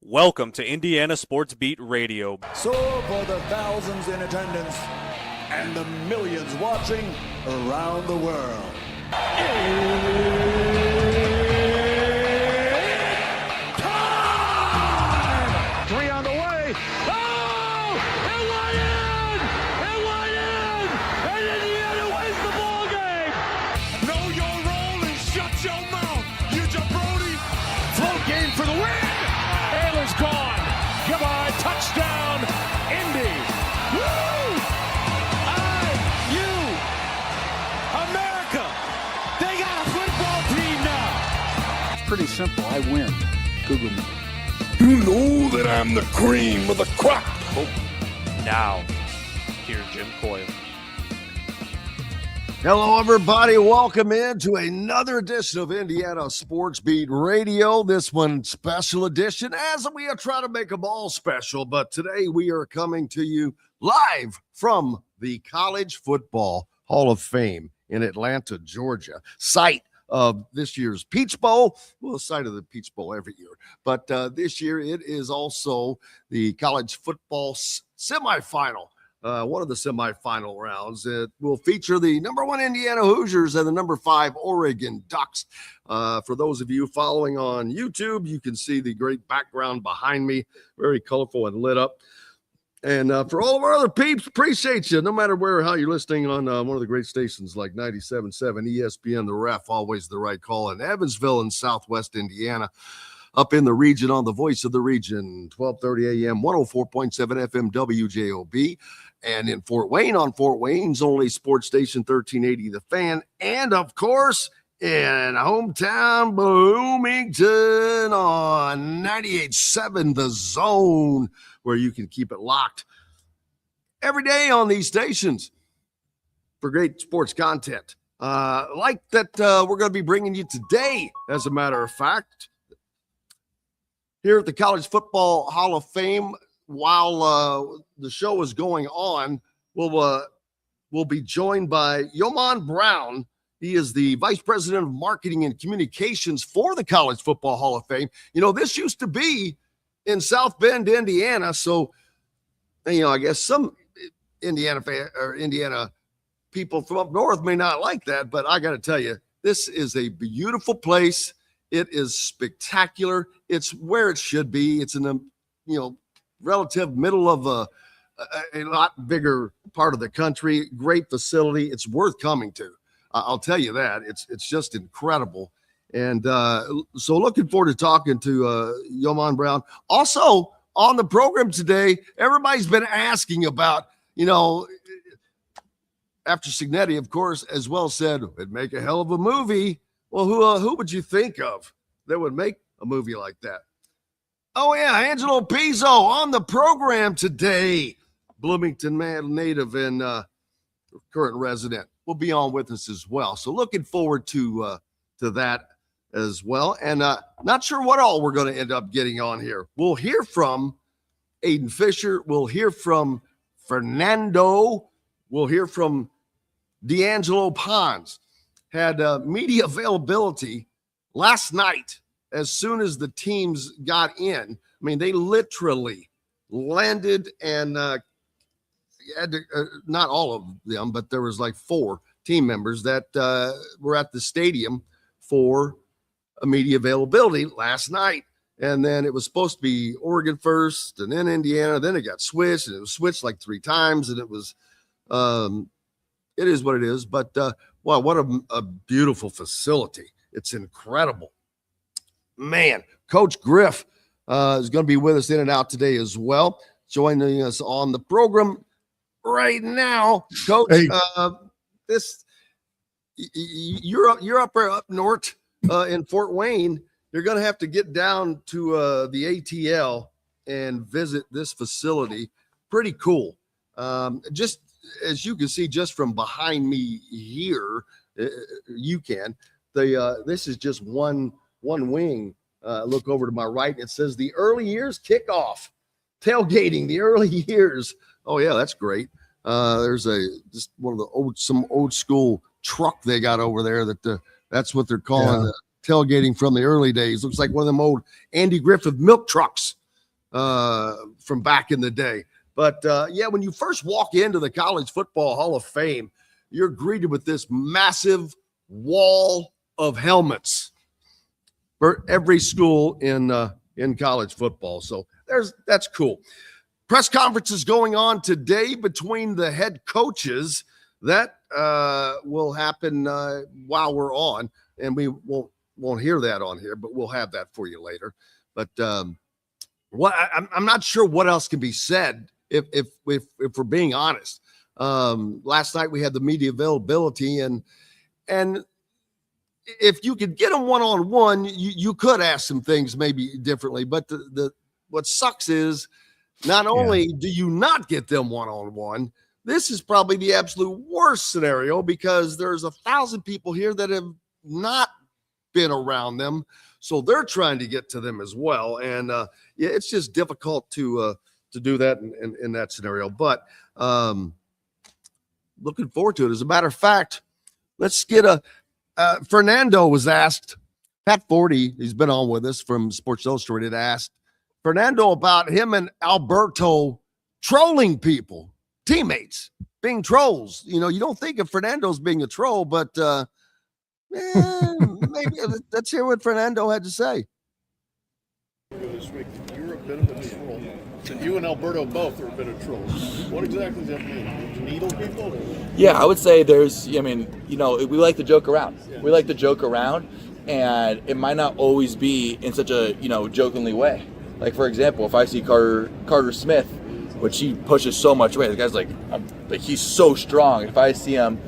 Welcome to Indiana Sports Beat Radio. So for the thousands in attendance and the millions watching around the world. Time! Three on the way. Oh! It went in! It went in! And Indiana wins the ball game! Know your role and shut your mouth, you jabroni! Float game for the win! Taylor's gone. Goodbye. Touchdown, Indy. Woo! IU. America. They got a football team now. It's pretty simple. I win. Google me. You know that I'm the cream of the crop. Now, here's Jim Coyle. Hello, everybody. Welcome in to another edition of Indiana Sports Beat Radio. This one special edition, as we are trying to make them all special. But today we are coming to you live from the College Football Hall of Fame in Atlanta, Georgia, site of this year's Peach Bowl. Well, site of the Peach Bowl every year. But this year it is also the college football semifinal. One of the semifinal rounds. It will feature the number 1 Indiana Hoosiers and the number 5 Oregon Ducks. For those of you following on YouTube, you can see the great background behind me, very colorful and lit up. And for all of our other peeps, appreciate you, no matter where or how you're listening on one of the great stations like 97.7 ESPN, The Ref, always the right call, in Evansville in Southwest Indiana. Up in the region on the voice of the region, 1230 AM, 104.7 FM WJOB. And in Fort Wayne on Fort Wayne's only sports station, 1380 The Fan. And, of course, in hometown Bloomington on 98.7 The Zone, where you can keep it locked every day on these stations for great sports content. Like that we're going to be bringing you today, as a matter of fact. Here at the College Football Hall of Fame, while the show is going on, we'll be joined by Yeoman Brown. He is the Vice President of Marketing and Communications for the College Football Hall of Fame. You know, this used to be in South Bend, Indiana, so, I guess some Indiana people from up north may not like that, but I got to tell you, this is a beautiful place. It is spectacular. It's where it should be. It's in the, relative middle of a lot bigger part of the country. Great facility. It's worth coming to. I'll tell you that. It's just incredible. And so looking forward to talking to Yeoman Brown. Also on the program today, everybody's been asking about, after Signetti, of course, as well said, it'd make a hell of a movie. Well, who would you think of that would make a movie like that? Oh, yeah, Angelo Pizzo on the program today. Bloomington native and current resident will be on with us as well. So looking forward to that as well. And not sure what all we're going to end up getting on here. We'll hear from Aiden Fisher. We'll hear from Fernando. We'll hear from D'Angelo Pons. Had media availability last night as soon as the teams got in. I mean, they literally landed and had to, not all of them, but there was like 4 team members that were at the stadium for a media availability last night. And then it was supposed to be Oregon first and then Indiana. Then it got switched, and it was switched like 3 times. And it was, it is what it is. But wow, what a beautiful facility. It's incredible. Man, Coach Griff is going to be with us in and out today as well, joining us on the program right now. Coach, hey. You're up north in Fort Wayne. You're going to have to get down to the ATL and visit this facility. Pretty cool. Just as you can see, just from behind me here, this is just one wing. Look over to my right. It says the early years kickoff, tailgating the early years. Oh yeah, that's great. There's just one of some old school truck they got over there that's what they're calling tailgating from the early days. Looks like one of them old Andy Griffith milk trucks. from back in the day. But yeah, when you first walk into the College Football Hall of Fame, you're greeted with this massive wall of helmets for every school in college football. So that's cool. Press conference is going on today between the head coaches. That will happen while we're on, and we won't hear that on here, but we'll have that for you later. But I'm not sure what else can be said if we're being honest. Last night we had the media availability, and if you could get them one-on-one, you could ask some things maybe differently. But what sucks is not only do you not get them one-on-one, this is probably the absolute worst scenario because there's 1,000 people here that have not been around them. So they're trying to get to them as well. And yeah, it's just difficult to do that in that scenario. But looking forward to it. As a matter of fact, let's get Fernando was asked, Pat Forty, he's been on with us from Sports Illustrated, asked Fernando about him and Alberto trolling people, teammates, being trolls. You know, you don't think of Fernando's being a troll, but maybe let's hear what Fernando had to say. This week, you're a bit of a troll. And you and Alberto both are a bit of trolls. What exactly does that mean? Needle people? Yeah, I would say we like to joke around. Yeah. We like to joke around, and it might not always be in such a, jokingly way. Like, for example, if I see Carter Smith, which he pushes so much weight, the guy's like he's so strong. If I see him,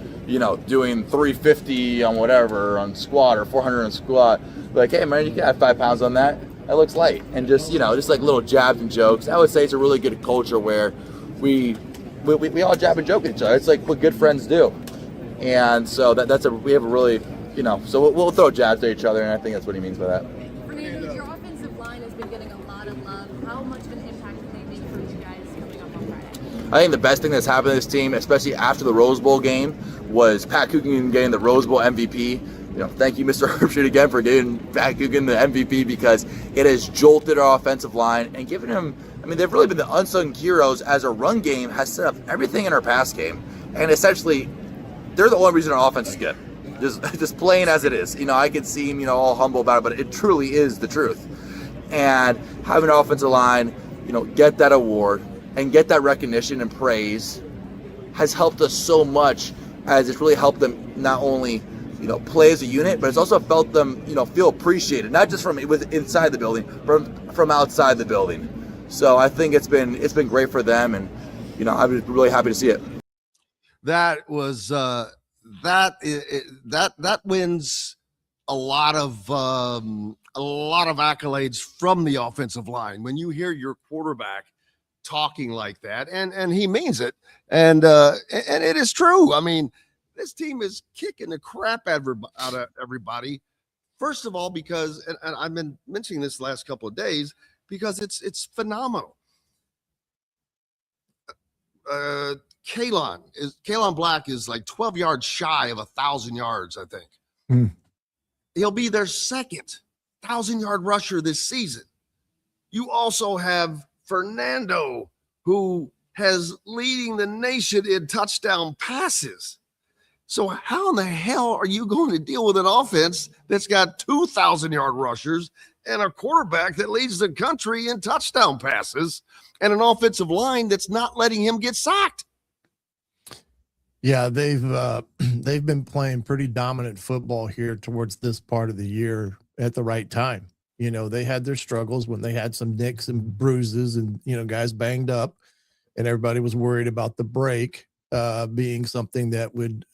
doing 350 on whatever, on squat or 400 on squat, like, hey, man, you can add 5 pounds on that. That looks light. And just like little jabs and jokes. I would say it's a really good culture where we all jab and joke at each other. It's like what good friends do. And so we have a really, so we'll throw jabs at each other, and I think that's what he means by that. Fernando, your offensive line has been getting a lot of love. How much of an impact do they make for you guys coming up on Friday? I think the best thing that's happened to this team, especially after the Rose Bowl game, was Pat Coogan getting the Rose Bowl MVP. Thank you, Mr. Herbstreit, again for getting Pat Coogan the MVP, because it has jolted our offensive line and given him, they've really been the unsung heroes as our run game has set up everything in our pass game. And essentially, they're the only reason our offense is good. Just plain as it is. I could seem, all humble about it, but it truly is the truth. And having an offensive line, get that award and get that recognition and praise has helped us so much, as it's really helped them not only play as a unit, but it's also felt them, feel appreciated, not just from inside the building, but from outside the building. So I think it's been great for them, and I'm really happy to see it. That was that wins a lot of accolades from the offensive line when you hear your quarterback talking like that, and he means it, and it is true. This team is kicking the crap out of everybody. First of all, because, and I've been mentioning this the last couple of days, because it's phenomenal. Kalon Black is like 12 yards shy of 1,000 yards, I think. He'll be their second 1,000-yard rusher this season. You also have Fernando, who has leading the nation in touchdown passes. So how in the hell are you going to deal with an offense that's got 2,000-yard rushers and a quarterback that leads the country in touchdown passes and an offensive line that's not letting him get sacked? Yeah, they've been playing pretty dominant football here towards this part of the year at the right time. They had their struggles when they had some nicks and bruises and, guys banged up, and everybody was worried about the break being something that would,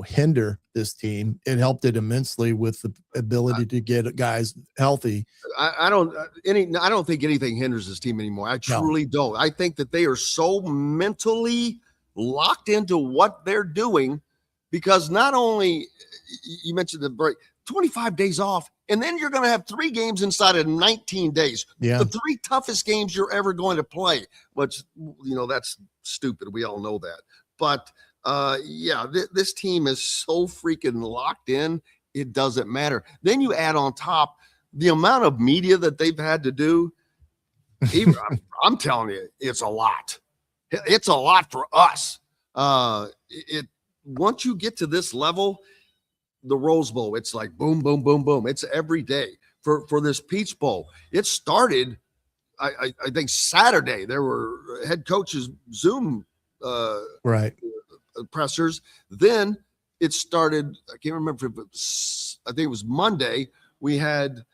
hinder this team. It helped it immensely with the ability to get guys healthy. I don't think anything hinders this team anymore. I truly don't. I think that they are so mentally locked into what they're doing, because not only, you mentioned the break, 25 days off, and then you're going to have 3 games inside of 19 days. Yeah. The 3 toughest games you're ever going to play, which, that's stupid. We all know that. But, this team is so freaking locked in, it doesn't matter. Then you add on top the amount of media that they've had to do. I'm telling you, it's a lot. It's a lot for us. Once you get to this level, the Rose Bowl, it's like boom, boom, boom, boom. It's every day for this Peach Bowl. It started, I think Saturday. There were head coaches Zoom pressers. Then it started. I can't remember if it was. I think it was Monday. We had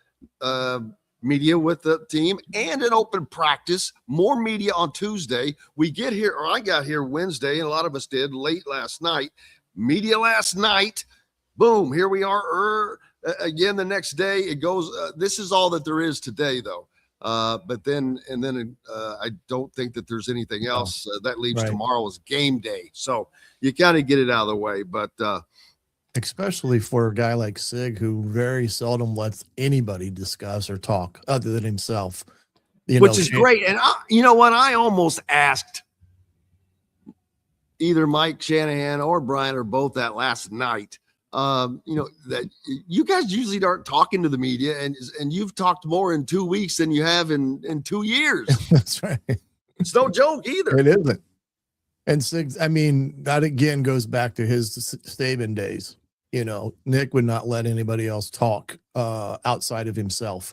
media with the team and an open practice. More media on Tuesday. We get here, or I got here Wednesday, and a lot of us did late last night. Media last night. Boom, here we are again the next day. It goes, this is all that there is today, though. But then I don't think that there's anything else. That leaves tomorrow as game day. So you got to get it out of the way. But especially for a guy like Sig, who very seldom lets anybody discuss or talk other than himself. Which is great. And you know what? I almost asked either Mike Shanahan or Brian or both that last night. That you guys usually aren't talking to the media, and you've talked more in 2 weeks than you have in 2 years. That's right. It's no joke either. It isn't. And Sig, I mean, that again goes back to his Saban days. Nick would not let anybody else talk outside of himself.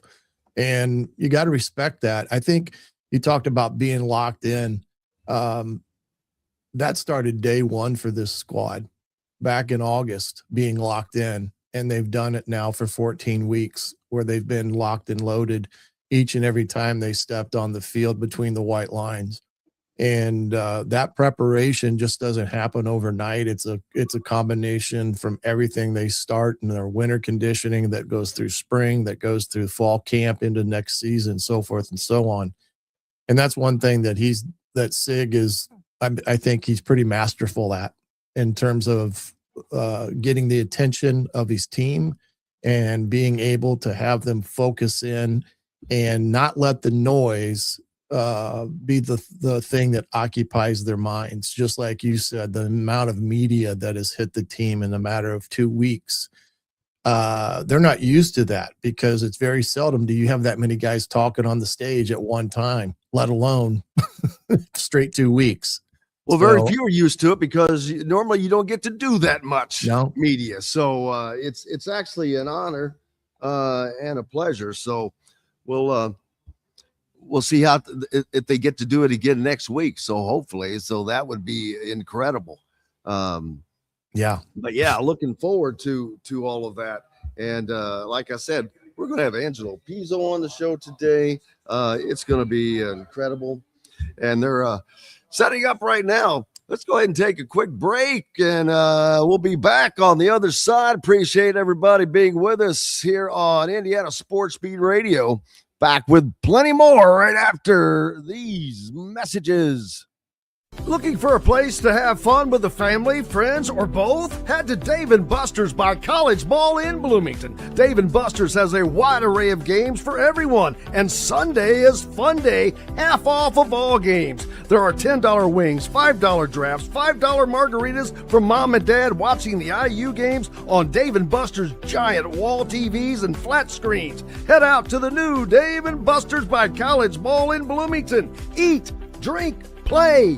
And you got to respect that. I think you talked about being locked in. That started day one for this squad. Back in August, being locked in, and they've done it now for 14 weeks where they've been locked and loaded each and every time they stepped on the field between the white lines. And that preparation just doesn't happen overnight. It's a combination from everything they start in their winter conditioning that goes through spring, that goes through fall camp into next season, so forth and so on. And that's one thing that Sig is, I think he's pretty masterful at, in terms of getting the attention of his team and being able to have them focus in and not let the noise be the thing that occupies their minds. Just like you said, the amount of media that has hit the team in a matter of 2 weeks, they're not used to that, because it's very seldom do you have that many guys talking on the stage at one time, let alone straight 2 weeks. Well, very few are used to it, because normally you don't get to do that much media. So it's actually an honor and a pleasure. So we'll see how if they get to do it again next week. So hopefully, so that would be incredible. But yeah, looking forward to all of that. And like I said, we're going to have Angelo Pizzo on the show today. It's going to be incredible. And they're setting up right now. Let's go ahead and take a quick break, and we'll be back on the other side. Appreciate everybody being with us here on Indiana Sports Beat Radio. Back with plenty more right after these messages. Looking for a place to have fun with the family, friends, or both? Head to Dave & Buster's by College Mall in Bloomington. Dave & Buster's has a wide array of games for everyone, and Sunday is fun day, half off of all games. There are $10 wings, $5 drafts, $5 margaritas for mom and dad watching the IU games on Dave & Buster's giant wall TVs and flat screens. Head out to the new Dave & Buster's by College Mall in Bloomington. Eat, drink, play.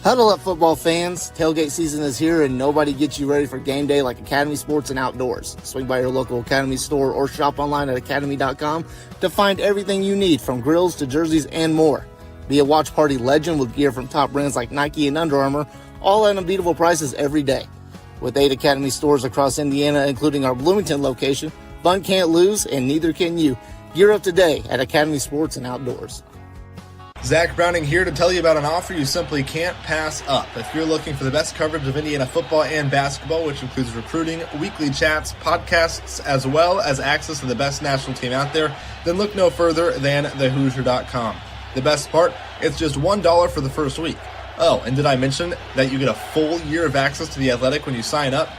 Huddle up, football fans. Tailgate season is here, and nobody gets you ready for game day like Academy Sports and Outdoors. Swing by your local Academy store or shop online at academy.com to find everything you need, from grills to jerseys and more. Be a watch party legend with gear from top brands like Nike and Under Armour, all at unbeatable prices every day. With 8 Academy stores across Indiana, including our Bloomington location, fun can't lose, and neither can you. Gear up today at Academy Sports and Outdoors. Zach Browning here to tell you about an offer you simply can't pass up. If you're looking for the best coverage of Indiana football and basketball, which includes recruiting, weekly chats, podcasts, as well as access to the best national team out there, then look no further than thehoosier.com. The best part, it's just $1 for the first week. Oh, and did I mention that you get a full year of access to The Athletic when you sign up?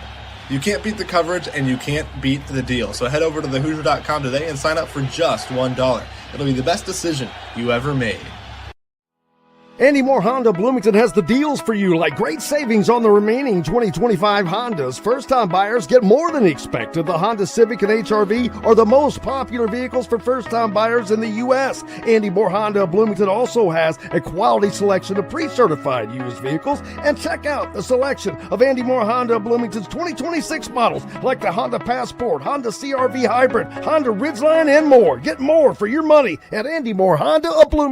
You can't beat the coverage, and you can't beat the deal. So head over to thehoosier.com today and sign up for just $1. It'll be the best decision you ever made. Andy Moore Honda Bloomington has the deals for you, like great savings on the remaining 2025 Hondas. First-time buyers get more than expected. The Honda Civic and HR-V are the most popular vehicles for first-time buyers in the U.S. Andy Moore Honda Bloomington also has a quality selection of pre-certified used vehicles. And check out the selection of Andy Moore Honda Bloomington's 2026 models, like the Honda Passport, Honda CR-V Hybrid, Honda Ridgeline, and more. Get more for your money at Andy Moore Honda of Bloomington.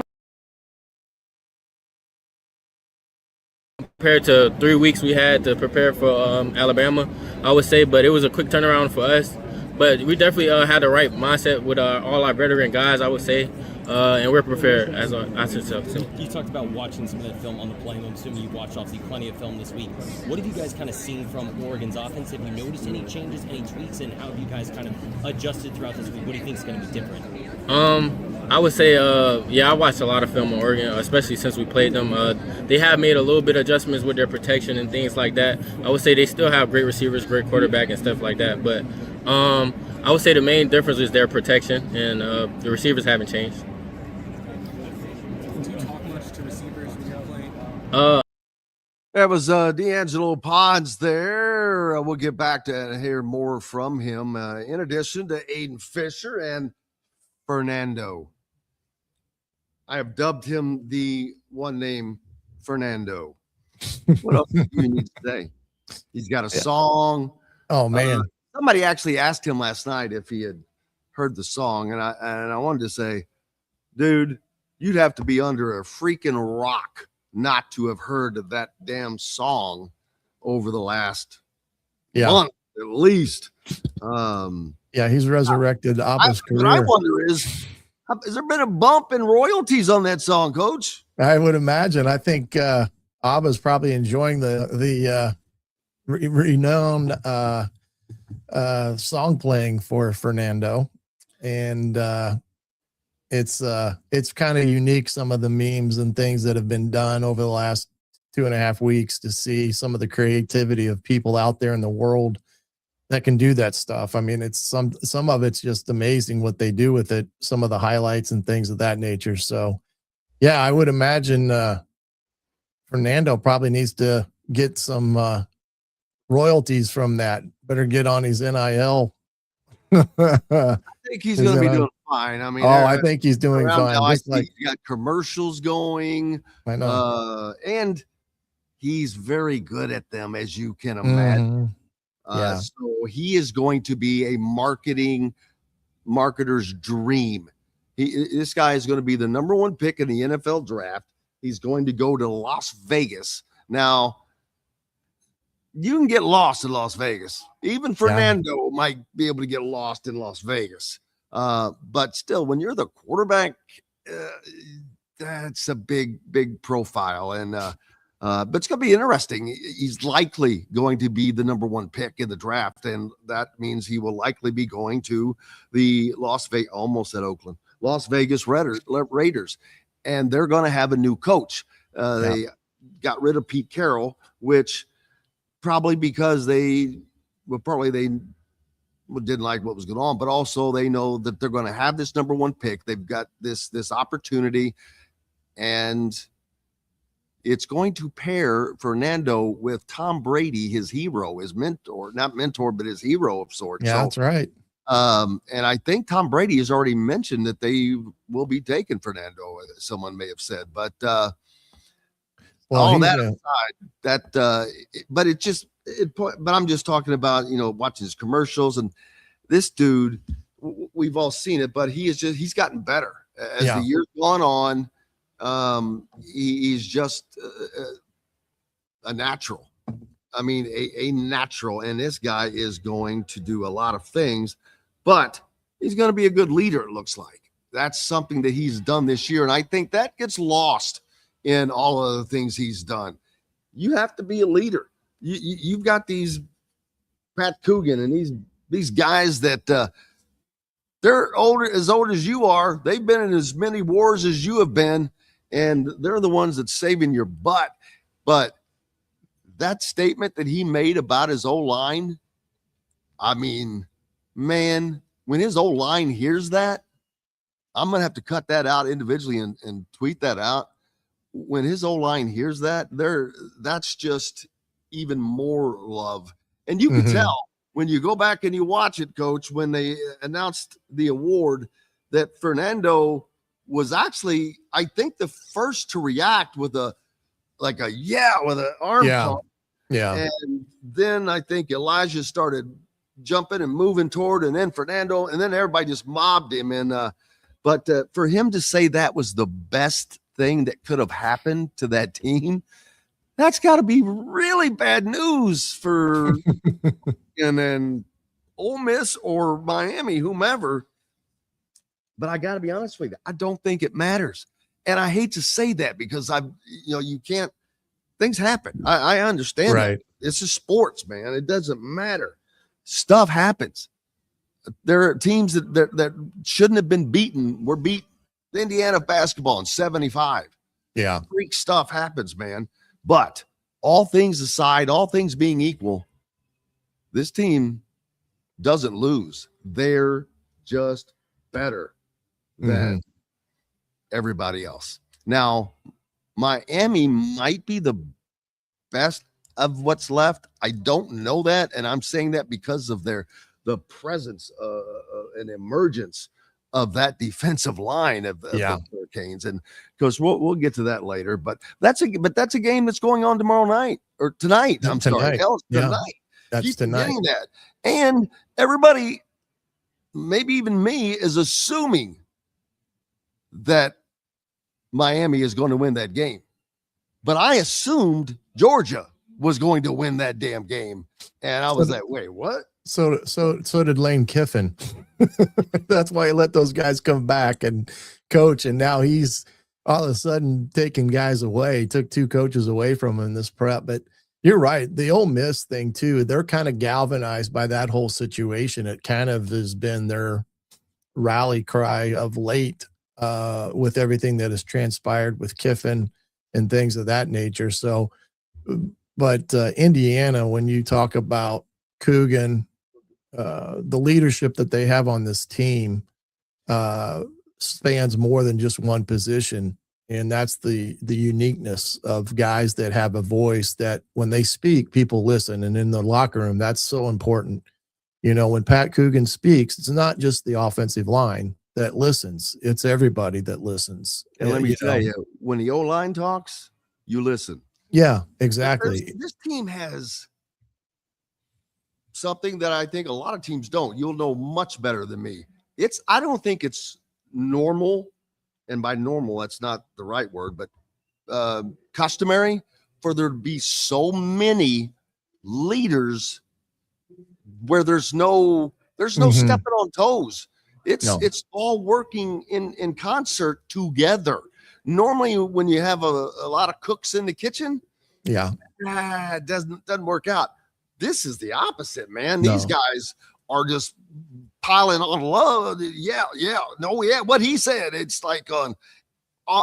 Compared to 3 weeks we had to prepare for Alabama, I would say, but it was a quick turnaround for us. But we definitely had the right mindset with all our veteran guys, I would say, and we're prepared as ourselves. So. You talked about watching some of that film on the plane. I'm assuming you've watched obviously plenty of film this week. What have you guys kind of seen from Oregon's offense? Have you noticed any changes, any tweaks, and how have you guys kind of adjusted throughout this week? What do you think is going to be different? I would say, I watched a lot of film on Oregon, especially since we played them. They have made a little bit of adjustments with their protection and things like that. I would say they still have great receivers, great quarterback, and stuff like that. But I would say the main difference is their protection, and the receivers haven't changed. Do you talk much to receivers when you're playing? That was D'Angelo Pods there. We'll get back to hear more from him. In addition to Aiden Fisher and Fernando. I have dubbed him the one name Fernando. What else do you need to say? He's got a song. Oh, man. Somebody actually asked him last night if he had heard the song, and I wanted to say, dude, you'd have to be under a freaking rock not to have heard of that damn song over the last month, at least. Yeah, he's resurrected Abba's career. What I wonder is there been a bump in royalties on that song, Coach? I would imagine. I think Abba's probably enjoying the renowned song playing for Fernando, and it's kind of unique, some of the memes and things that have been done over the last 2.5 weeks, to see some of the creativity of people out there in the world that can do that stuff. I mean, it's some of it's just amazing what they do with it, some of the highlights and things of that nature. So yeah, I would imagine Fernando probably needs to get some royalties from that. Better get on his NIL. I think he's going to be doing fine. I mean, I think he's doing fine. Now, he's got commercials going. I know. And he's very good at them, as you can imagine. So he is going to be a marketer's dream. This guy is going to be the number one pick in the NFL draft. He's going to go to Las Vegas. Now, you can get lost in Las Vegas. Even Fernando might be able to get lost in Las Vegas. But still, when you're the quarterback, that's a big profile. And but it's going to be interesting. He's likely going to be the number one pick in the draft, and that means he will likely be going to the Las Vegas Raiders, and they're going to have a new coach. They got rid of Pete Carroll, which probably because they didn't like what was going on, but also they know that they're going to have this number one pick. They've got this opportunity, and it's going to pair Fernando with Tom Brady, his hero, his mentor, not mentor, but his hero of sorts. Yeah, that's right. And I think Tom Brady has already mentioned that they will be taking Fernando, someone may have said, but all that aside, but I'm just talking about, watching his commercials, and this dude, we've all seen it, but he's gotten better as the years gone on. He's just a natural. I mean, a natural, and this guy is going to do a lot of things, but he's going to be a good leader. It looks like that's something that he's done this year. And I think that gets lost in all of the things he's done. You have to be a leader. You've got these Pat Coogan and these guys that they're as old as you are. They've been in as many wars as you have been, and they're the ones that's saving your butt. But that statement that he made about his O-line, I mean, man, when his O-line hears that, I'm going to have to cut that out individually and tweet that out. when his O-line hears that, that's just even more love. And you can tell when you go back and you watch it, Coach, when they announced the award, that Fernando was actually, I think, the first to react with with an arm pump. Yeah. And then I think Elijah started jumping and moving toward, and then Fernando, and then everybody just mobbed him. And but for him to say that was the best thing that could have happened to that team, that's got to be really bad news for and then Ole Miss or Miami, whomever. But I got to be honest with you, I don't think it matters. And I hate to say that because you can't, things happen. I understand Right. that. It's just sports, man. It doesn't matter. Stuff happens. There are teams that shouldn't have been beaten were beat. Indiana basketball in 75. Yeah. Freak stuff happens, man. But all things aside, all things being equal, this team doesn't lose. They're just better than everybody else. Now, Miami might be the best of what's left. I don't know that, and I'm saying that because of the presence and emergence of that defensive line of the Hurricanes, and because we'll get to that later. But that's a game that's going on tomorrow night or tonight. I'm sorry, hell, it's tonight. That's Keep tonight. forgetting that, and everybody, maybe even me, is assuming that Miami is going to win that game. But I assumed Georgia was going to win that damn game. And I was like, wait, what? So did Lane Kiffin. That's why he let those guys come back and coach. And now he's all of a sudden taking guys away. He took 2 coaches away from him in this prep. But you're right. The Ole Miss thing, too, they're kind of galvanized by that whole situation. It kind of has been their rally cry of late with everything that has transpired with Kiffin and things of that nature. So, but Indiana, when you talk about Coogan, the leadership that they have on this team spans more than just one position. And that's the uniqueness of guys that have a voice that when they speak, people listen. And in the locker room, that's so important. You know, when Pat Coogan speaks, it's not just the offensive line that listens. It's everybody that listens. And let me tell you, when the O-line talks, you listen. Yeah, exactly. This team has something that I think a lot of teams don't. You'll know much better than me. I don't think it's normal, and by normal, that's not the right word, but customary for there to be so many leaders where there's no stepping on toes. It's all working in concert together. Normally, when you have a lot of cooks in the kitchen, it doesn't work out. This is the opposite, man. These guys are just piling on love. What he said. It's like and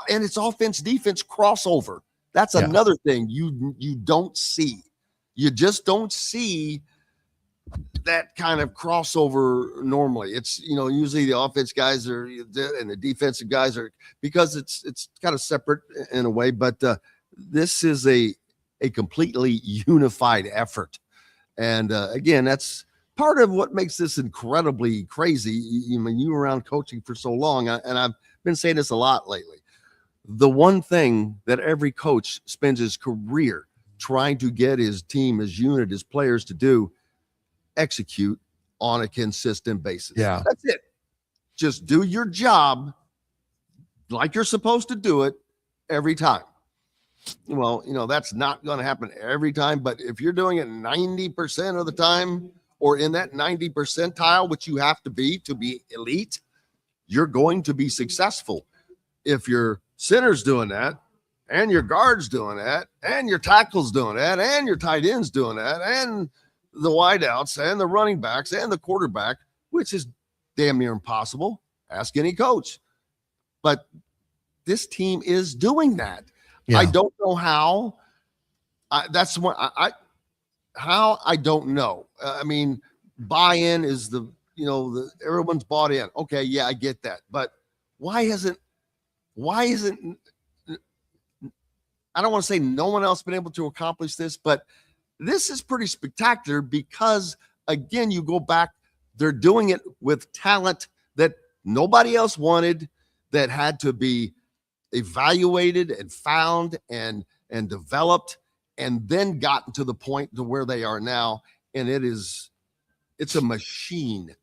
it's offense defense crossover. That's another thing you don't see. You just don't see that kind of crossover normally. It's usually the offense guys are and the defensive guys are, because it's kind of separate in a way, but this is a completely unified effort. And again, that's part of what makes this incredibly crazy. You were around coaching for so long, and I've been saying this a lot lately. The one thing that every coach spends his career trying to get his team, his unit, his players to do, execute on a consistent basis. Yeah. That's it. Just do your job like you're supposed to do it every time. Well, that's not going to happen every time, but if you're doing it 90% of the time, or in that 90 percentile, which you have to be elite, you're going to be successful. If your center's doing that, and your guard's doing that, and your tackle's doing that, and your tight end's doing that, and the wideouts and the running backs and the quarterback, which is damn near impossible. Ask any coach. But this team is doing that. Yeah. I don't know how. That's what how I don't know. I mean, buy-in is everyone's bought in. Okay, yeah, I get that. But why isn't I don't want to say no one else been able to accomplish this, but this is pretty spectacular because, again, you go back, they're doing it with talent that nobody else wanted, that had to be evaluated and found and developed, and then gotten to the point to where they are now. And it's a machine.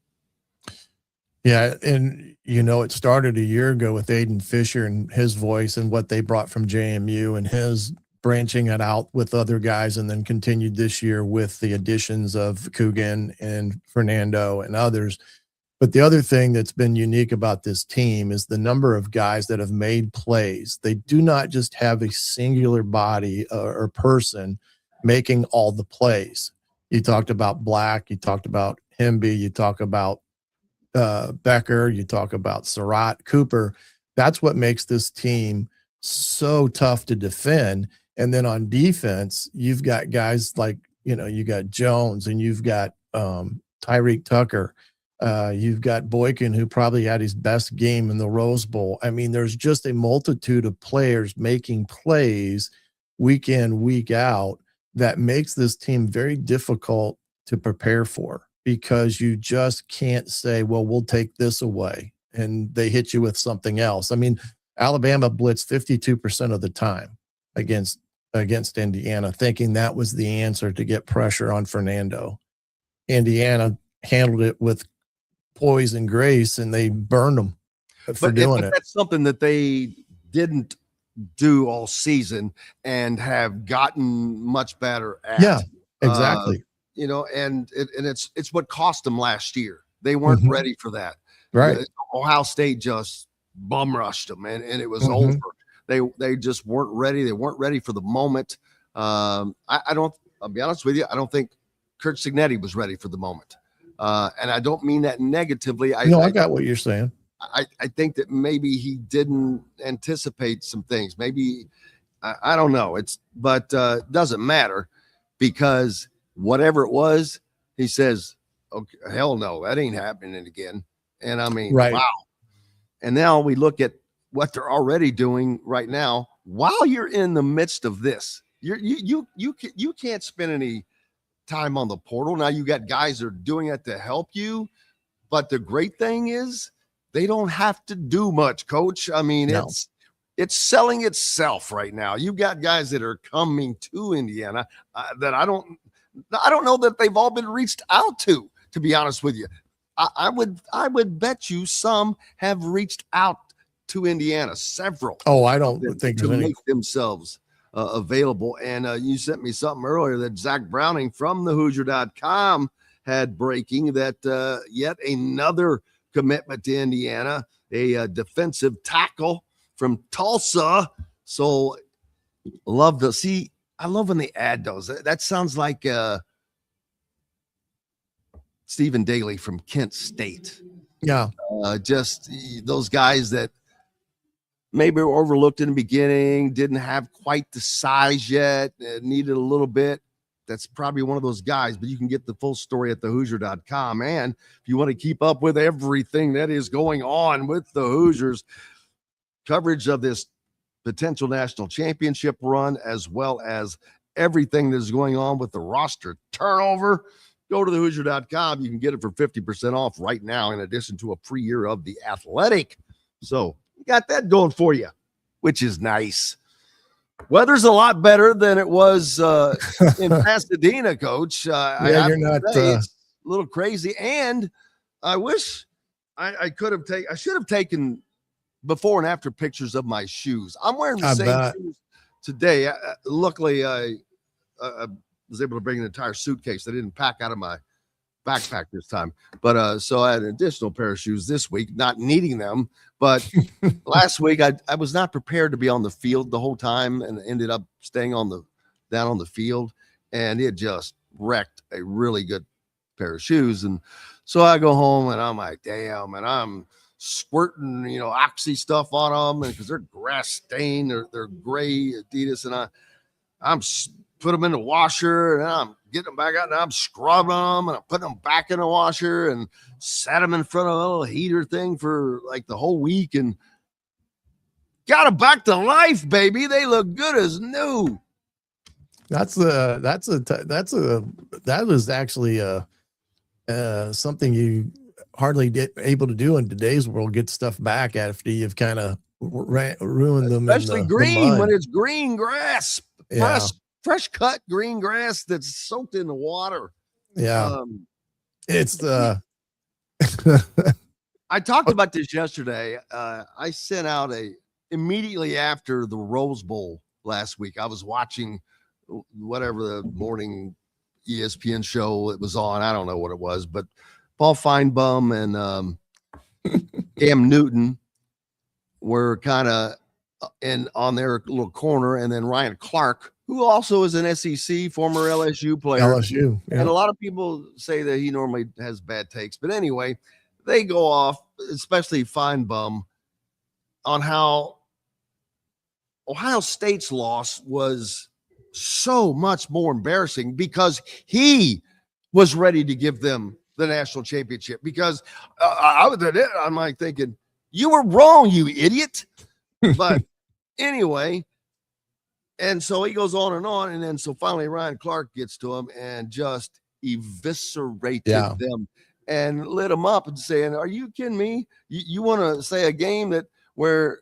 Yeah, and it started a year ago with Aiden Fisher and his voice and what they brought from JMU and his branching it out with other guys, and then continued this year with the additions of Coogan and Fernando and others. But the other thing that's been unique about this team is the number of guys that have made plays. They do not just have a singular body or person making all the plays. You talked about Black, you talked about Hemby, you talk about Becker, you talk about Surratt, Cooper. That's what makes this team so tough to defend. And then on defense, you've got guys like, you got Jones, and you've got Tyreek Tucker. You've got Boykin, who probably had his best game in the Rose Bowl. I mean, there's just a multitude of players making plays week in, week out that makes this team very difficult to prepare for, because you just can't say, well, we'll take this away, and they hit you with something else. I mean, Alabama blitzed 52% of the time against Indiana, thinking that was the answer to get pressure on Fernando. Indiana handled it with poise and grace, and they burned them for doing it. That's something that they didn't do all season and have gotten much better at. Yeah, exactly. And it's what cost them last year. They weren't ready for that. Right. Ohio State just bum rushed them, and it was over. They just weren't ready. They weren't ready for the moment. I'll be honest with you, I don't think Kurt Signetti was ready for the moment. And I don't mean that negatively. I got what you're saying. I think that maybe he didn't anticipate some things. Maybe I don't know. It doesn't matter, because whatever it was, he says, okay, hell no, that ain't happening again. And I mean, right. Wow. And now we look at what they're already doing right now while you're in the midst of this. You can't spend any time on the portal. Now you got guys that are doing it to help you. But the great thing is they don't have to do much, Coach. I mean, No. It's selling itself right now. You've got guys that are coming to Indiana that I don't know that they've all been reached out to be honest with you. I would bet you some have reached out to Indiana, several. Oh, I don't think to there's any. make themselves available. And you sent me something earlier that Zach Browning from the Hoosier.com had breaking that yet another commitment to Indiana, a defensive tackle from Tulsa. So I love when they add those. That sounds like Stephen Daly from Kent State. Yeah. Just those guys that maybe were overlooked in the beginning, didn't have quite the size yet, needed a little bit. That's probably one of those guys, but you can get the full story at thehoosier.com. And if you want to keep up with everything that is going on with the Hoosiers, coverage of this potential national championship run, as well as everything that is going on with the roster turnover, go to thehoosier.com. You can get it for 50% off right now, in addition to a free year of The Athletic. So you got that going for you, which is nice. Weather's a lot better than it was in Pasadena, Coach. You're not. It's a little crazy, and I wish I should have taken before and after pictures of my shoes. I'm wearing the same shoes today. Luckily, I was able to bring an entire suitcase. I didn't pack out of my backpack this time, but so I had an additional pair of shoes this week, not needing them. But last week I was not prepared to be on the field the whole time, and ended up staying down on the field, and it just wrecked a really good pair of shoes. And so I go home and I'm like, damn, and I'm squirting, oxy stuff on them, and because they're grass stained, they're gray Adidas, and I'm put them in the washer, and I'm getting them back out, and I'm scrubbing them, and I'm putting them back in the washer, and sat them in front of a little heater thing for like the whole week. And got them back to life, baby. They look good as new. That was actually something you hardly get able to do in today's world. Get stuff back after you've kind of ruined them. Especially in green the when mud. it's green grass, fresh cut green grass that's soaked in the water. Yeah, it's I talked about this yesterday. I sent out immediately after the Rose Bowl last week. I was watching whatever the morning ESPN show it was on. I don't know what it was, but Paul Feinbaum and Cam Newton were kind of on their little corner, and then Ryan Clark, who also is an SEC former LSU player. LSU, yeah. And a lot of people say that he normally has bad takes, but anyway, they go off, especially Feinbaum, on how Ohio State's loss was so much more embarrassing because he was ready to give them the national championship. Because I'm like thinking, you were wrong, you idiot. But anyway, and so he goes on, and then so finally Ryan Clark gets to him and just eviscerated them and lit them up and saying, "Are you kidding me? You want to say a game where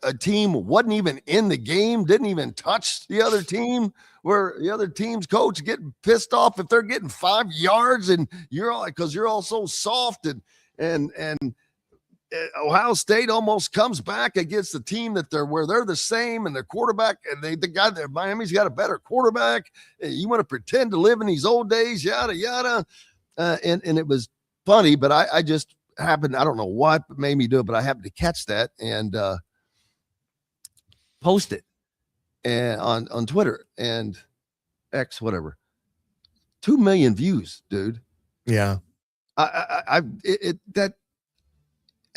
a team wasn't even in the game, didn't even touch the other team, where the other team's coach getting pissed off if they're getting 5 yards, and you're all because you're all so soft, and Ohio State almost comes back against the team where they're the same, and their quarterback, and the guy there, Miami's got a better quarterback. You want to pretend to live in these old days, yada yada, and it was funny, but I just happened, I don't know what made me do it, but I happened to catch that and post it and on Twitter and X, whatever. 2 million views, dude. Yeah, that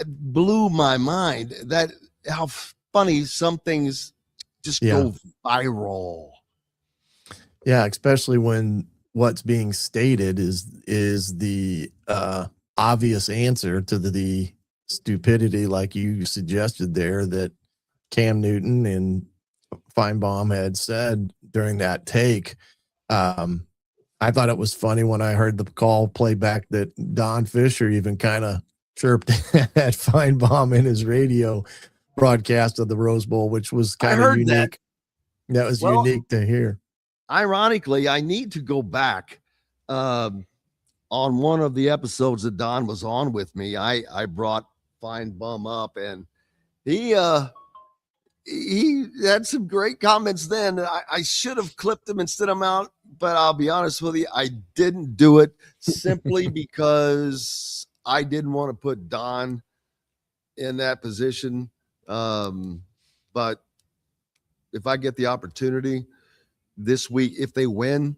blew my mind, that how funny some things just go viral. Yeah, especially when what's being stated is the obvious answer to the stupidity, like you suggested there, that Cam Newton and Feinbaum had said during that take. I thought it was funny when I heard the call playback that Don Fisher even kind of chirped at Feinbaum in his radio broadcast of the Rose Bowl, which was kind of unique. That was unique to hear. Ironically, I need to go back on one of the episodes that Don was on with me. I brought Feinbaum up, and he had some great comments then. I should have clipped them and sent them out, but I'll be honest with you, I didn't do it simply because I didn't want to put Don in that position. But if I get the opportunity this week, if they win,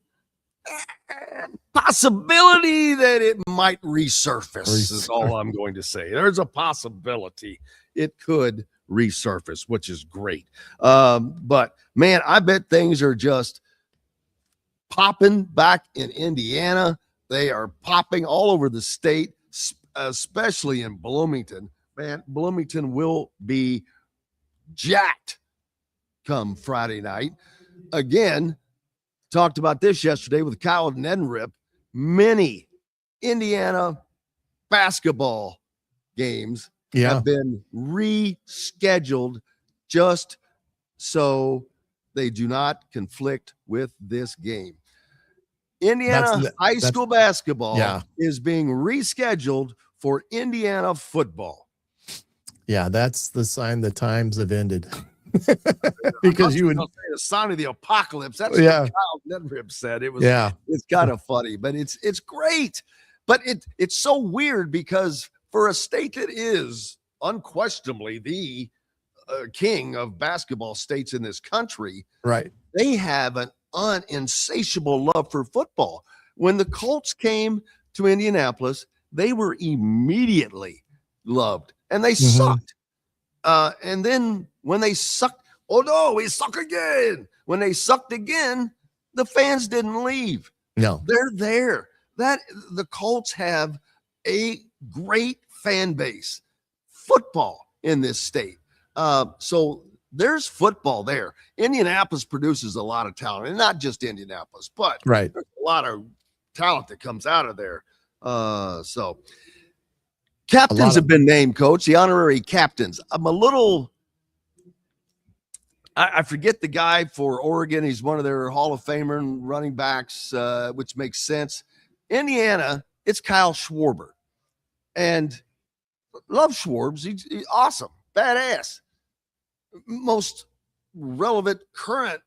possibility that it might resurface is all I'm going to say. There's a possibility it could resurface, which is great. But man, I bet things are just popping back in Indiana. They are popping all over the state, especially in Bloomington. Man, Bloomington will be jacked come Friday night. Again, talked about this yesterday with Kyle and Neddenrip. Many Indiana basketball games have been rescheduled just so they do not conflict with this game. Indiana high school basketball is being rescheduled for Indiana football. Yeah, that's the sign the times have ended. Because you would say the sign of the apocalypse. That's what Kyle Nedrip said. It was it's kind of funny, but it's great. But it's so weird because for a state that is unquestionably the king of basketball states in this country, right? They have an insatiable love for football. When the Colts came to Indianapolis, they were immediately loved, and they sucked. And then when they sucked, oh no, we suck again. When they sucked again, the fans didn't leave. No, they're there. That the Colts have a great fan base. Football in this state. So there's football there. Indianapolis produces a lot of talent, and not just Indianapolis, but Right. there's a lot of talent that comes out of there. So captains have been named, Coach, the honorary captains. I'm a little, I forget the guy for Oregon. He's one of their Hall of Famer running backs, which makes sense. Indiana, it's Kyle Schwarber. And love Schwarbs. He's awesome, badass. Most relevant current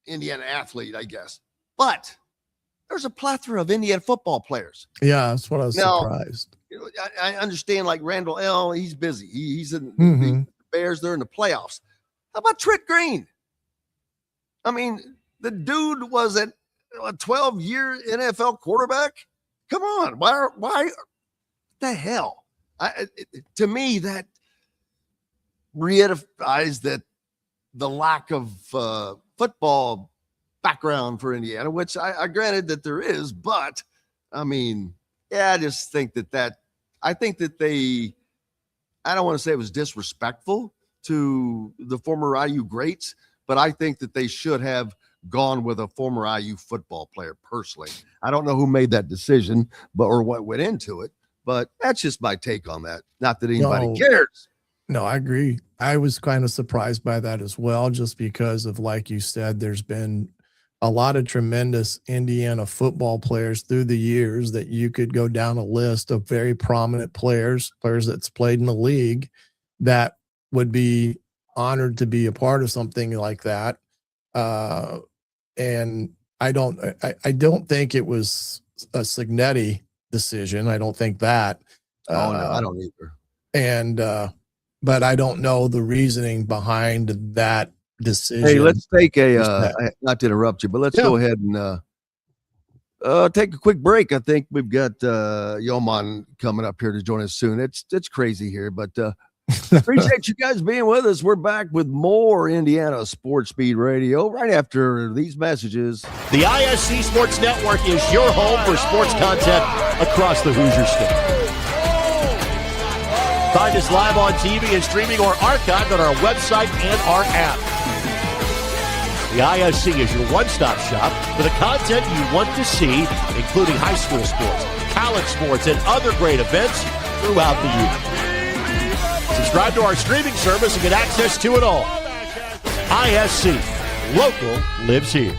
Indiana athlete, I guess. But there's a plethora of Indiana football players. Yeah, that's what I was Now, surprised. I understand, like Randall L. He's busy. He's in the Bears. They're in the playoffs. How about Trent Green? I mean, the dude was a 12-year NFL quarterback. Come on, why? What the hell? To me, that reiterates that the lack of football background for Indiana, which I granted that there is, but I mean, yeah, I just think I think that I don't want to say it was disrespectful to the former IU greats, but I think that they should have gone with a former IU football player personally. I don't know who made that decision, or what went into it, but that's just my take on that. Not that anybody cares. No, I agree. I was kind of surprised by that as well, just because of, like you said, there's been a lot of tremendous Indiana football players through the years that you could go down a list of very prominent players that's played in the league that would be honored to be a part of something like that. And I don't think it was a Signetti decision. I don't think that. No, I don't either. And, but I don't know the reasoning behind that decision. Hey, let's take not to interrupt you, but let's go ahead and take a quick break. I think we've got Yoman coming up here to join us soon. It's crazy here, but appreciate you guys being with us. We're back with more Indiana Sports Beat Radio right after these messages. The ISC Sports Network is your home for sports content across the Hoosier State. Find us live on TV and streaming or archived on our website and our app. The ISC is your one-stop shop for the content you want to see, including high school sports, college sports, and other great events throughout the year. Subscribe to our streaming service and get access to it all. ISC, local lives here.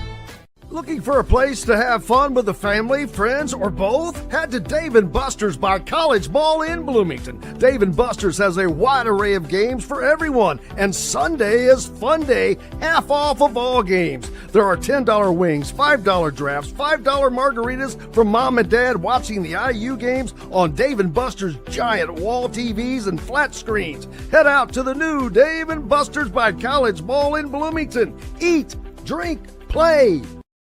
Looking for a place to have fun with the family, friends, or both? Head to Dave & Buster's by College Mall in Bloomington. Dave & Buster's has a wide array of games for everyone, and Sunday is Fun Day, half off of all games. There are $10 wings, $5 drafts, $5 margaritas from mom and dad watching the IU games on Dave & Buster's giant wall TVs and flat screens. Head out to the new Dave & Buster's by College Mall in Bloomington. Eat, drink, play.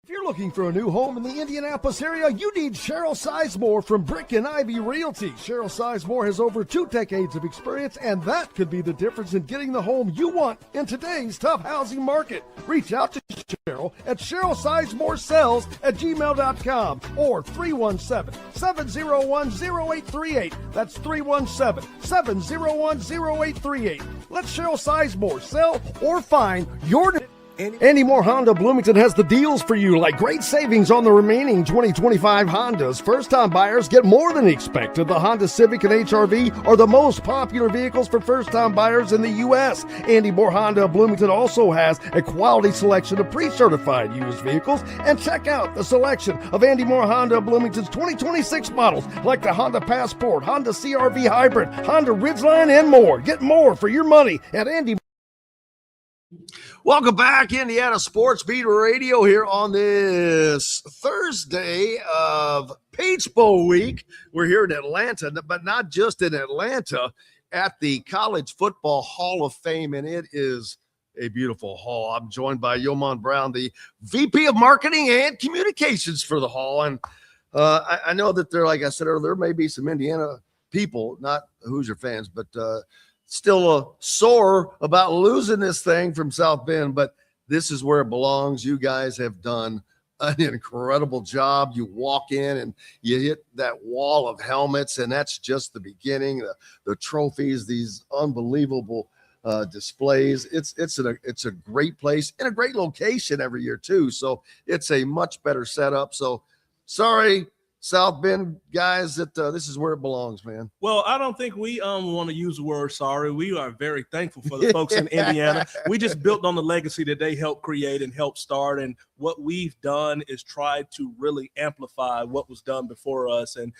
If you're looking for a new home in the Indianapolis area, you need Cheryl Sizemore from Brick and Ivy Realty. Cheryl Sizemore has over 2 decades of experience, and that could be the difference in getting the home you want in today's tough housing market. Reach out to Cheryl at CherylSizemoreSells@gmail.com or 317-701-0838. That's 317-701-0838. Let Cheryl Sizemore sell or find your Andy Moore Honda Bloomington has the deals for you, like great savings on the remaining 2025 Hondas. First-time buyers get more than expected. The Honda Civic and HR-V are the most popular vehicles for first-time buyers in the U.S. Andy Moore Honda Bloomington also has a quality selection of pre-certified used vehicles. And check out the selection of Andy Moore Honda Bloomington's 2026 models, like the Honda Passport, Honda CR-V Hybrid, Honda Ridgeline, and more. Get more for your money at Andy. Welcome back, Indiana Sports Beat Radio, here on this Thursday of Peach Bowl week. We're here in Atlanta, but not just in Atlanta, at the College Football Hall of Fame, and it is a beautiful hall. I'm joined by Yoman Brown, the VP of Marketing and Communications for the hall, and I know that there, like I said earlier, there may be some Indiana people, not Hoosier fans, but still sore about losing this thing from South Bend, but this is where it belongs. You guys have done an incredible job. You walk in and you hit that wall of helmets, and that's just the beginning. The trophies, these unbelievable displays. It's a great place and a great location every year too. So it's a much better setup. So sorry, South Bend guys, that this is where it belongs, man. Well, I don't think we want to use the word sorry. We are very thankful for the folks in Indiana. We just built on the legacy that they helped create and help start. And what we've done is tried to really amplify what was done before us. And,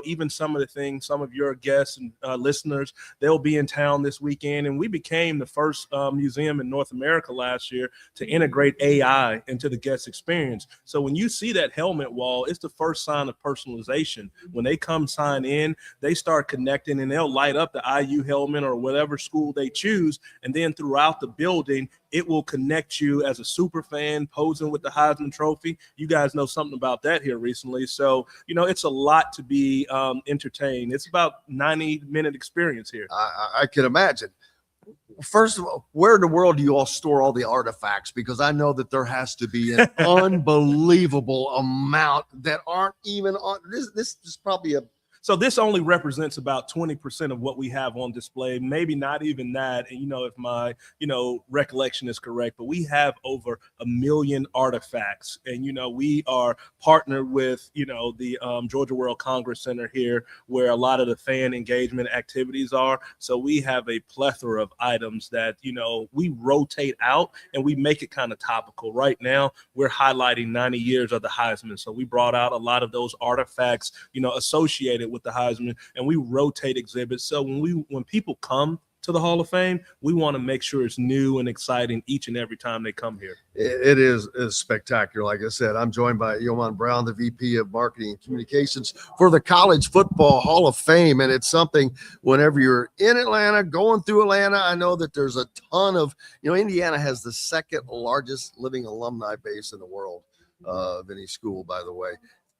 even some of the things, some of your guests and listeners, they'll be in town this weekend. And we became the first museum in North America last year to integrate AI into the guest experience. So when you see that helmet wall, it's the first sign of personalization. When they come sign in, they start connecting and they'll light up the IU helmet or whatever school they choose. And then throughout the building, it will connect you as a super fan posing with the Heisman Trophy. You guys know something about that here recently. So, it's a lot to be entertained. It's about 90-minute experience here. I can imagine. First of all, where in the world do you all store all the artifacts? Because I know that there has to be an unbelievable amount that aren't even on this is probably So this only represents about 20% of what we have on display, maybe not even that. And, if my, recollection is correct, but we have over 1 million artifacts. And, we are partnered with, the Georgia World Congress Center here, where a lot of the fan engagement activities are. So we have a plethora of items that, we rotate out and we make it kind of topical. Right now, we're highlighting 90 years of the Heisman. So we brought out a lot of those artifacts, associated with the Heisman, and we rotate exhibits. So when people come to the Hall of Fame, we want to make sure it's new and exciting each and every time they come here. It is spectacular. Like I said, I'm joined by Yeoman Brown, the VP of Marketing and Communications for the College Football Hall of Fame. And it's something whenever you're in Atlanta, going through Atlanta, I know that there's a ton of, Indiana has the second largest living alumni base in the world of any school, by the way.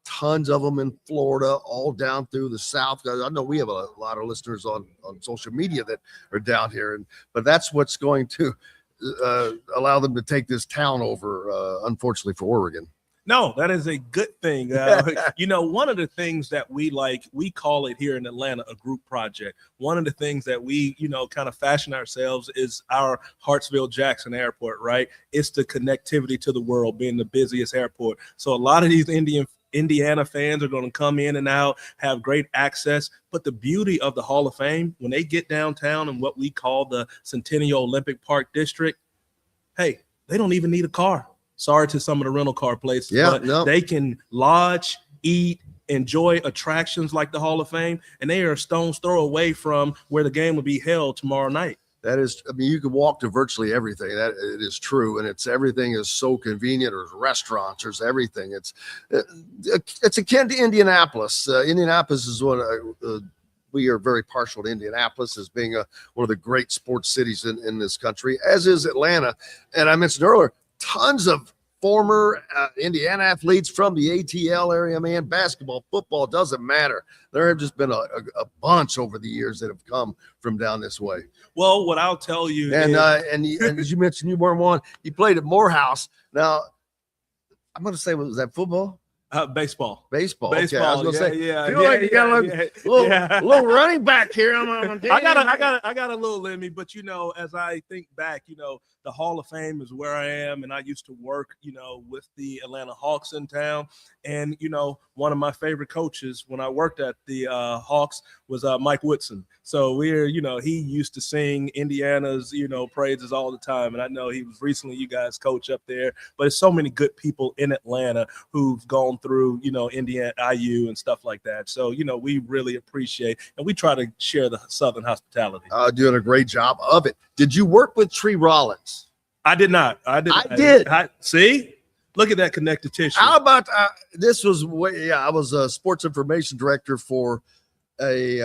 Tons of them in Florida, all down through the South. I know we have a lot of listeners on social media that are down here, but that's what's going to allow them to take this town over, unfortunately for Oregon. No, that is a good thing. One of the things that we call it here in Atlanta a group project. One of the things that we, kind of fashion ourselves is our Hartsville-Jackson Airport, right? It's the connectivity to the world, being the busiest airport. So a lot of these Indiana fans are going to come in and out, have great access. But the beauty of the Hall of Fame, when they get downtown in what we call the Centennial Olympic Park District, hey, they don't even need a car. Sorry to some of the rental car places, but they can lodge, eat, enjoy attractions like the Hall of Fame, and they are a stone's throw away from where the game will be held tomorrow night. That is, you can walk to virtually everything. That it is true, and everything is so convenient. There's restaurants, there's everything. It's akin to Indianapolis. Indianapolis is one. We are very partial to Indianapolis as being one of the great sports cities in this country, as is Atlanta. And I mentioned earlier, tons of former Indiana athletes from the ATL area, man. Basketball, football, doesn't matter. There have just been a bunch over the years that have come from down this way. Well, what I'll tell you and as you mentioned, you weren't one. You played at Morehouse. Now, I'm going to say, was that football? Baseball. Okay. I was gonna say, yeah. I feel like you got a little running back here. I got a little in me, but as I think back, the Hall of Fame is where I am, and I used to work, with the Atlanta Hawks in town. And one of my favorite coaches when I worked at the Hawks was Mike Woodson. So he used to sing Indiana's, praises all the time. And I know he was recently you guys coach up there, but there's so many good people in Atlanta who've gone through, Indiana, IU and stuff like that. So, we really appreciate, and we try to share the Southern hospitality. Doing a great job of it. Did you work with Tree Rollins? I did not. I did. See? Look at that connective tissue. How about this was I was a sports information director for they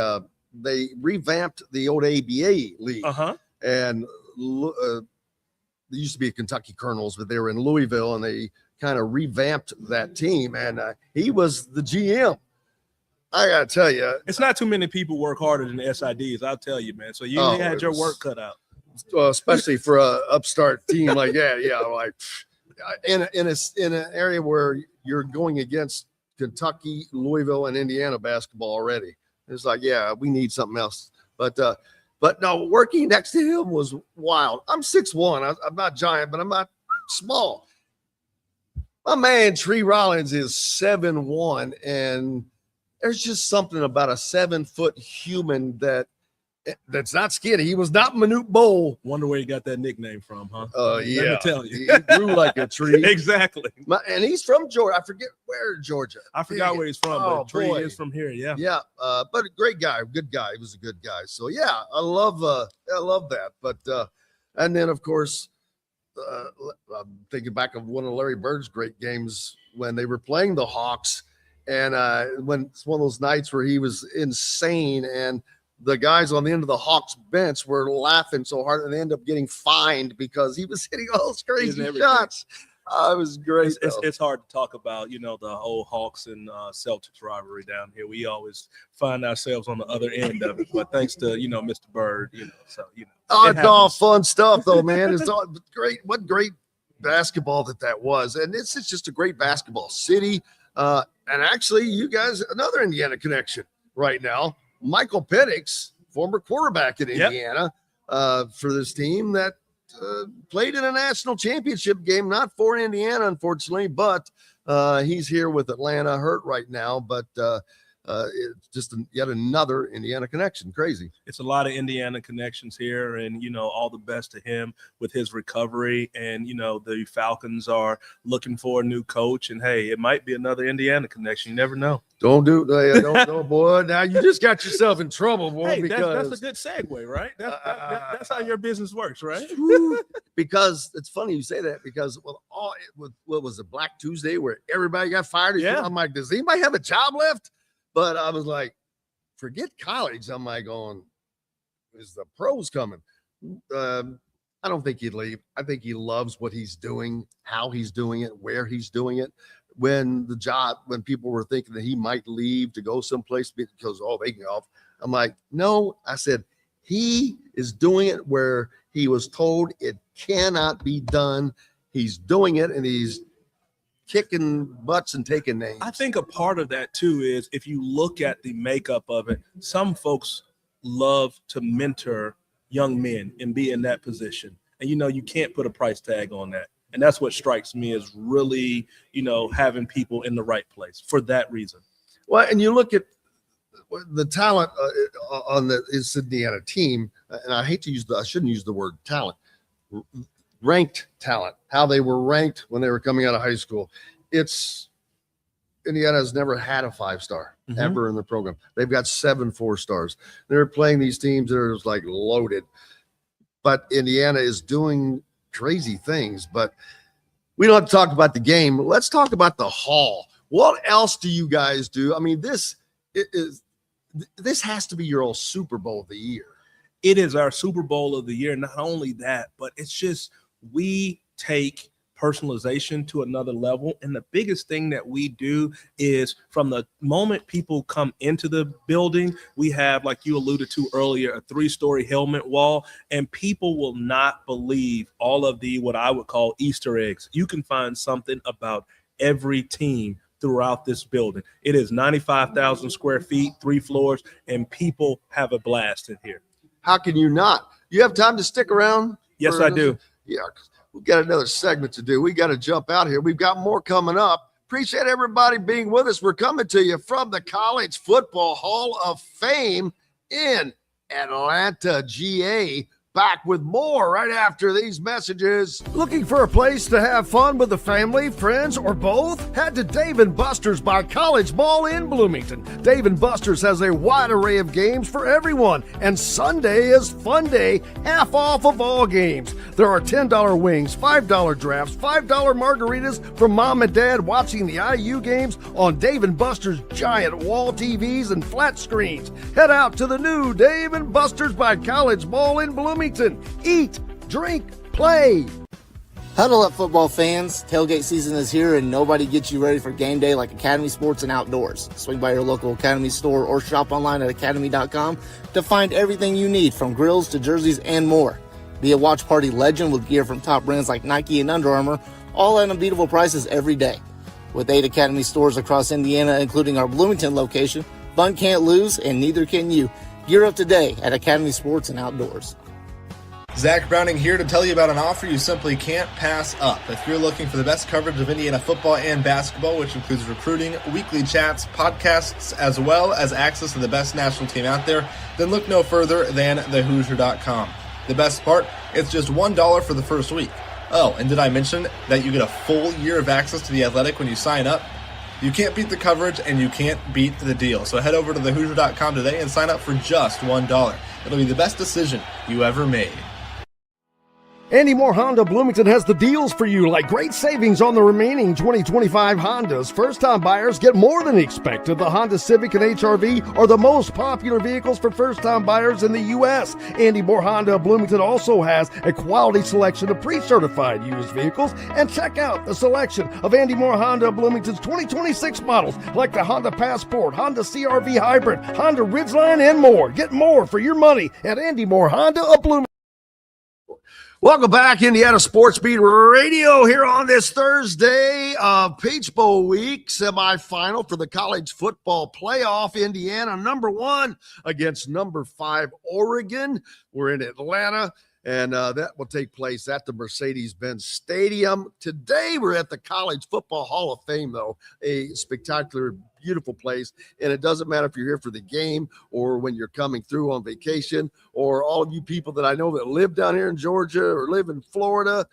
revamped the old ABA league. And there used to be a Kentucky Colonels, but they were in Louisville, and they kind of revamped that team. And he was the GM. I gotta tell you, it's not too many people work harder than the SIDs. I'll tell you, man. So you had your work cut out, especially for a upstart team like that. Yeah, like in an area where you're going against Kentucky, Louisville, and Indiana basketball already. It's like, yeah, we need something else. But no, working next to him was wild. I'm 6'1". I'm not giant, but I'm not small. My man Tree Rollins is 7'1", and there's just something about a 7-foot human that's not skinny. He was not Manute Bol. Wonder where you got that nickname from, huh? Yeah. Let me tell you. He grew like a tree. Exactly. And he's from Georgia. I forget where Georgia. I forgot where he's from, but Tree is from here. Yeah. Yeah. But a great guy, good guy. He was a good guy. So yeah, I love that. But and then of course, I'm thinking back of one of Larry Bird's great games when they were playing the Hawks, and when it's one of those nights where he was insane, and the guys on the end of the Hawks bench were laughing so hard, and they ended up getting fined because he was hitting all those crazy shots. It was great. It's hard to talk about, the whole Hawks and Celtics rivalry down here. We always find ourselves on the other end of it, but thanks to Mr. Bird, it's all fun stuff, though, man. It's all great. What great basketball that was, and it's just a great basketball city. And actually, you guys, another Indiana connection right now. Michael Penix, former quarterback in Indiana, for this team that played in a national championship game, not for Indiana, unfortunately, but he's here with Atlanta, hurt right now. But it's just yet another Indiana connection. Crazy. It's a lot of Indiana connections here, and all the best to him with his recovery. And the Falcons are looking for a new coach, and hey, it might be another Indiana connection. You never know. Don't boy. Now you just got yourself in trouble, boy. Hey, because that's a good segue, right? That's how your business works, right? Because it's funny you say that, because what was it, Black Tuesday, where everybody got fired? Yeah. I'm like, does anybody have a job left? But I was like, forget college. I'm like going, is the pros coming? I don't think he'd leave. I think he loves what he's doing, how he's doing it, where he's doing it. When people were thinking that he might leave to go someplace because, they can go off. I'm like, no, I said, he is doing it where he was told it cannot be done. He's doing it, and he's kicking butts and taking names. I think a part of that too is, if you look at the makeup of it, some folks love to mentor young men and be in that position. And you can't put a price tag on that. And that's what strikes me as really, having people in the right place for that reason. Well, and you look at the talent on this Indiana team, and I shouldn't use the word talent, ranked talent, how they were ranked when they were coming out of high school. Indiana has never had a 5-star ever in the program. They've got 7 4-stars. They're playing these teams that are like loaded, but Indiana is doing crazy things. But we don't have to talk about the game. Let's talk about the hall. What else do you guys do? I mean, this has to be your old Super Bowl of the year. It is our Super Bowl of the year. Not only that, but it's just, we take personalization to another level. And the biggest thing that we do is, from the moment people come into the building, we have, like you alluded to earlier, a 3-story helmet wall, and people will not believe all of the, what I would call, Easter eggs. You can find something about every team throughout this building. It is 95,000 square feet, 3 floors, and people have a blast in here. How can you not? You have time to stick around? Yes, I do. Yeah, we've got another segment to do. We got to jump out here. We've got more coming up. Appreciate everybody being with us. We're coming to you from the College Football Hall of Fame in Atlanta, GA. Back with more right after these messages. Looking for a place to have fun with the family, friends, or both? Head to Dave & Buster's by College Mall in Bloomington. Dave & Buster's has a wide array of games for everyone, and Sunday is fun day, half off of all games. There are $10 wings, $5 drafts, $5 margaritas for mom and dad watching the IU games on Dave & Buster's giant wall TVs and flat screens. Head out to the new Dave & Buster's by College Mall in Bloomington. Eat, drink, play. Huddle up, football fans. Tailgate season is here, and nobody gets you ready for game day like Academy Sports and Outdoors. Swing by your local Academy store or shop online at academy.com to find everything you need, from grills to jerseys and more. Be a watch party legend with gear from top brands like Nike and Under Armour, all at unbeatable prices every day. With 8 Academy stores across Indiana, including our Bloomington location, fun can't lose, and neither can you. Gear up today at Academy Sports and Outdoors. Zach Browning here to tell you about an offer you simply can't pass up. If you're looking for the best coverage of Indiana football and basketball, which includes recruiting, weekly chats, podcasts, as well as access to the best national team out there, then look no further than thehoosier.com. The best part, it's just $1 for the first week. Oh, and did I mention that you get a full year of access to The Athletic when you sign up? You can't beat the coverage and you can't beat the deal. So head over to thehoosier.com today and sign up for just $1. It'll be the best decision you ever made. Andy Moore Honda Bloomington has the deals for you, like great savings on the remaining 2025 Hondas. First-time buyers get more than expected. The Honda Civic and HR-V are the most popular vehicles for first-time buyers in the U.S. Andy Moore Honda Bloomington also has a quality selection of pre-certified used vehicles. And check out the selection of Andy Moore Honda Bloomington's 2026 models, like the Honda Passport, Honda CR-V Hybrid, Honda Ridgeline, and more. Get more for your money at Andy Moore Honda of Bloomington. Welcome back, Indiana Sports Beat Radio, here on this Thursday of Peach Bowl week, semifinal for the college football playoff. Indiana number 1 against number 5 Oregon. We're in Atlanta, and that will take place at the Mercedes-Benz Stadium. Today, we're at the College Football Hall of Fame, though, a spectacular, beautiful place, and it doesn't matter if you're here for the game or when you're coming through on vacation, or all of you people that I know that live down here in Georgia or live in Florida,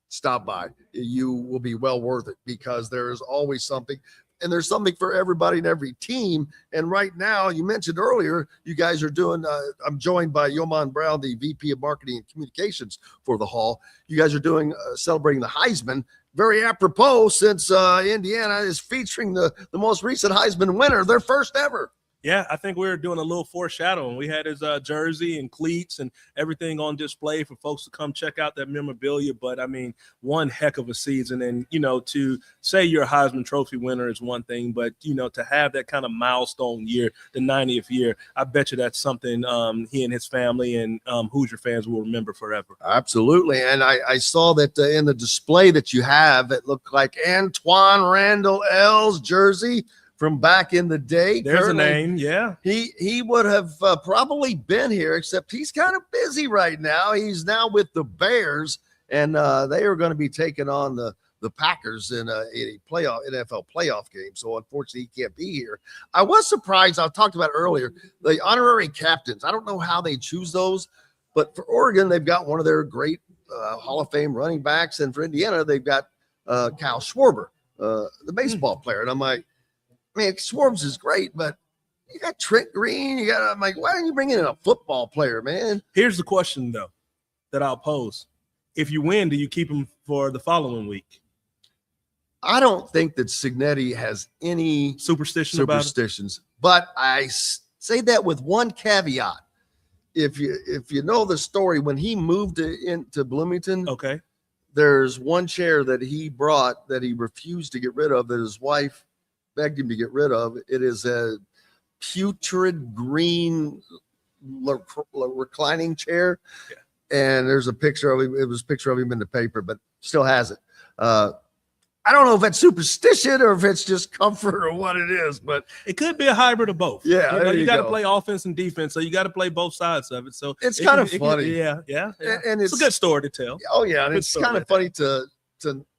stop by. You will be well worth it, because there is always something, and there's something for everybody and every team. And right now, you mentioned earlier, you guys are doing, I'm joined by Yoman Brown, the VP of Marketing and Communications for the Hall. You guys are doing, celebrating the Heisman. Very apropos, since Indiana is featuring the most recent Heisman winner, their first ever. Yeah, I think we're doing a little foreshadowing. We had his jersey and cleats and everything on display for folks to come check out that memorabilia. But, I mean, one heck of a season. And, you know, to say you're a Heisman Trophy winner is one thing. But, you know, to have that kind of milestone year, the 90th year, I bet you that's something he and his family and Hoosier fans will remember forever. Absolutely. And I saw that in the display that you have, it looked like Antoine Randall L's jersey from back in the day. There's Currently, a name, yeah. He would have probably been here, except he's kind of busy right now. He's now with the Bears, and they are going to be taking on the Packers in a NFL playoff game. So unfortunately, he can't be here. I was surprised. I talked about earlier, the honorary captains. I don't know how they choose those, but for Oregon, they've got one of their great Hall of Fame running backs, and for Indiana, they've got Kyle Schwarber, the baseball player. And I'm like, man, Swarms is great, but you got Trent Green. I'm like, why don't you bring in a football player, man? Here's the question, though, that I'll pose. If you win, do you keep him for the following week? I don't think that Cignetti has any superstitions, but I say that with one caveat. If you know the story, when he moved into Bloomington, okay, there's one chair that he brought that he refused to get rid of, that his wife begged him to get rid of. It is a putrid green reclining chair. Yeah. And there's a picture of him. It was a picture of him in the paper, but still has it. I don't know if that's superstition or if it's just comfort or what it is, but it could be a hybrid of both. Yeah, you got to play offense and defense, so you got to play both sides of it. So it's kind of funny. Yeah. And it's a good story to tell. Oh yeah, and it's kind of funny to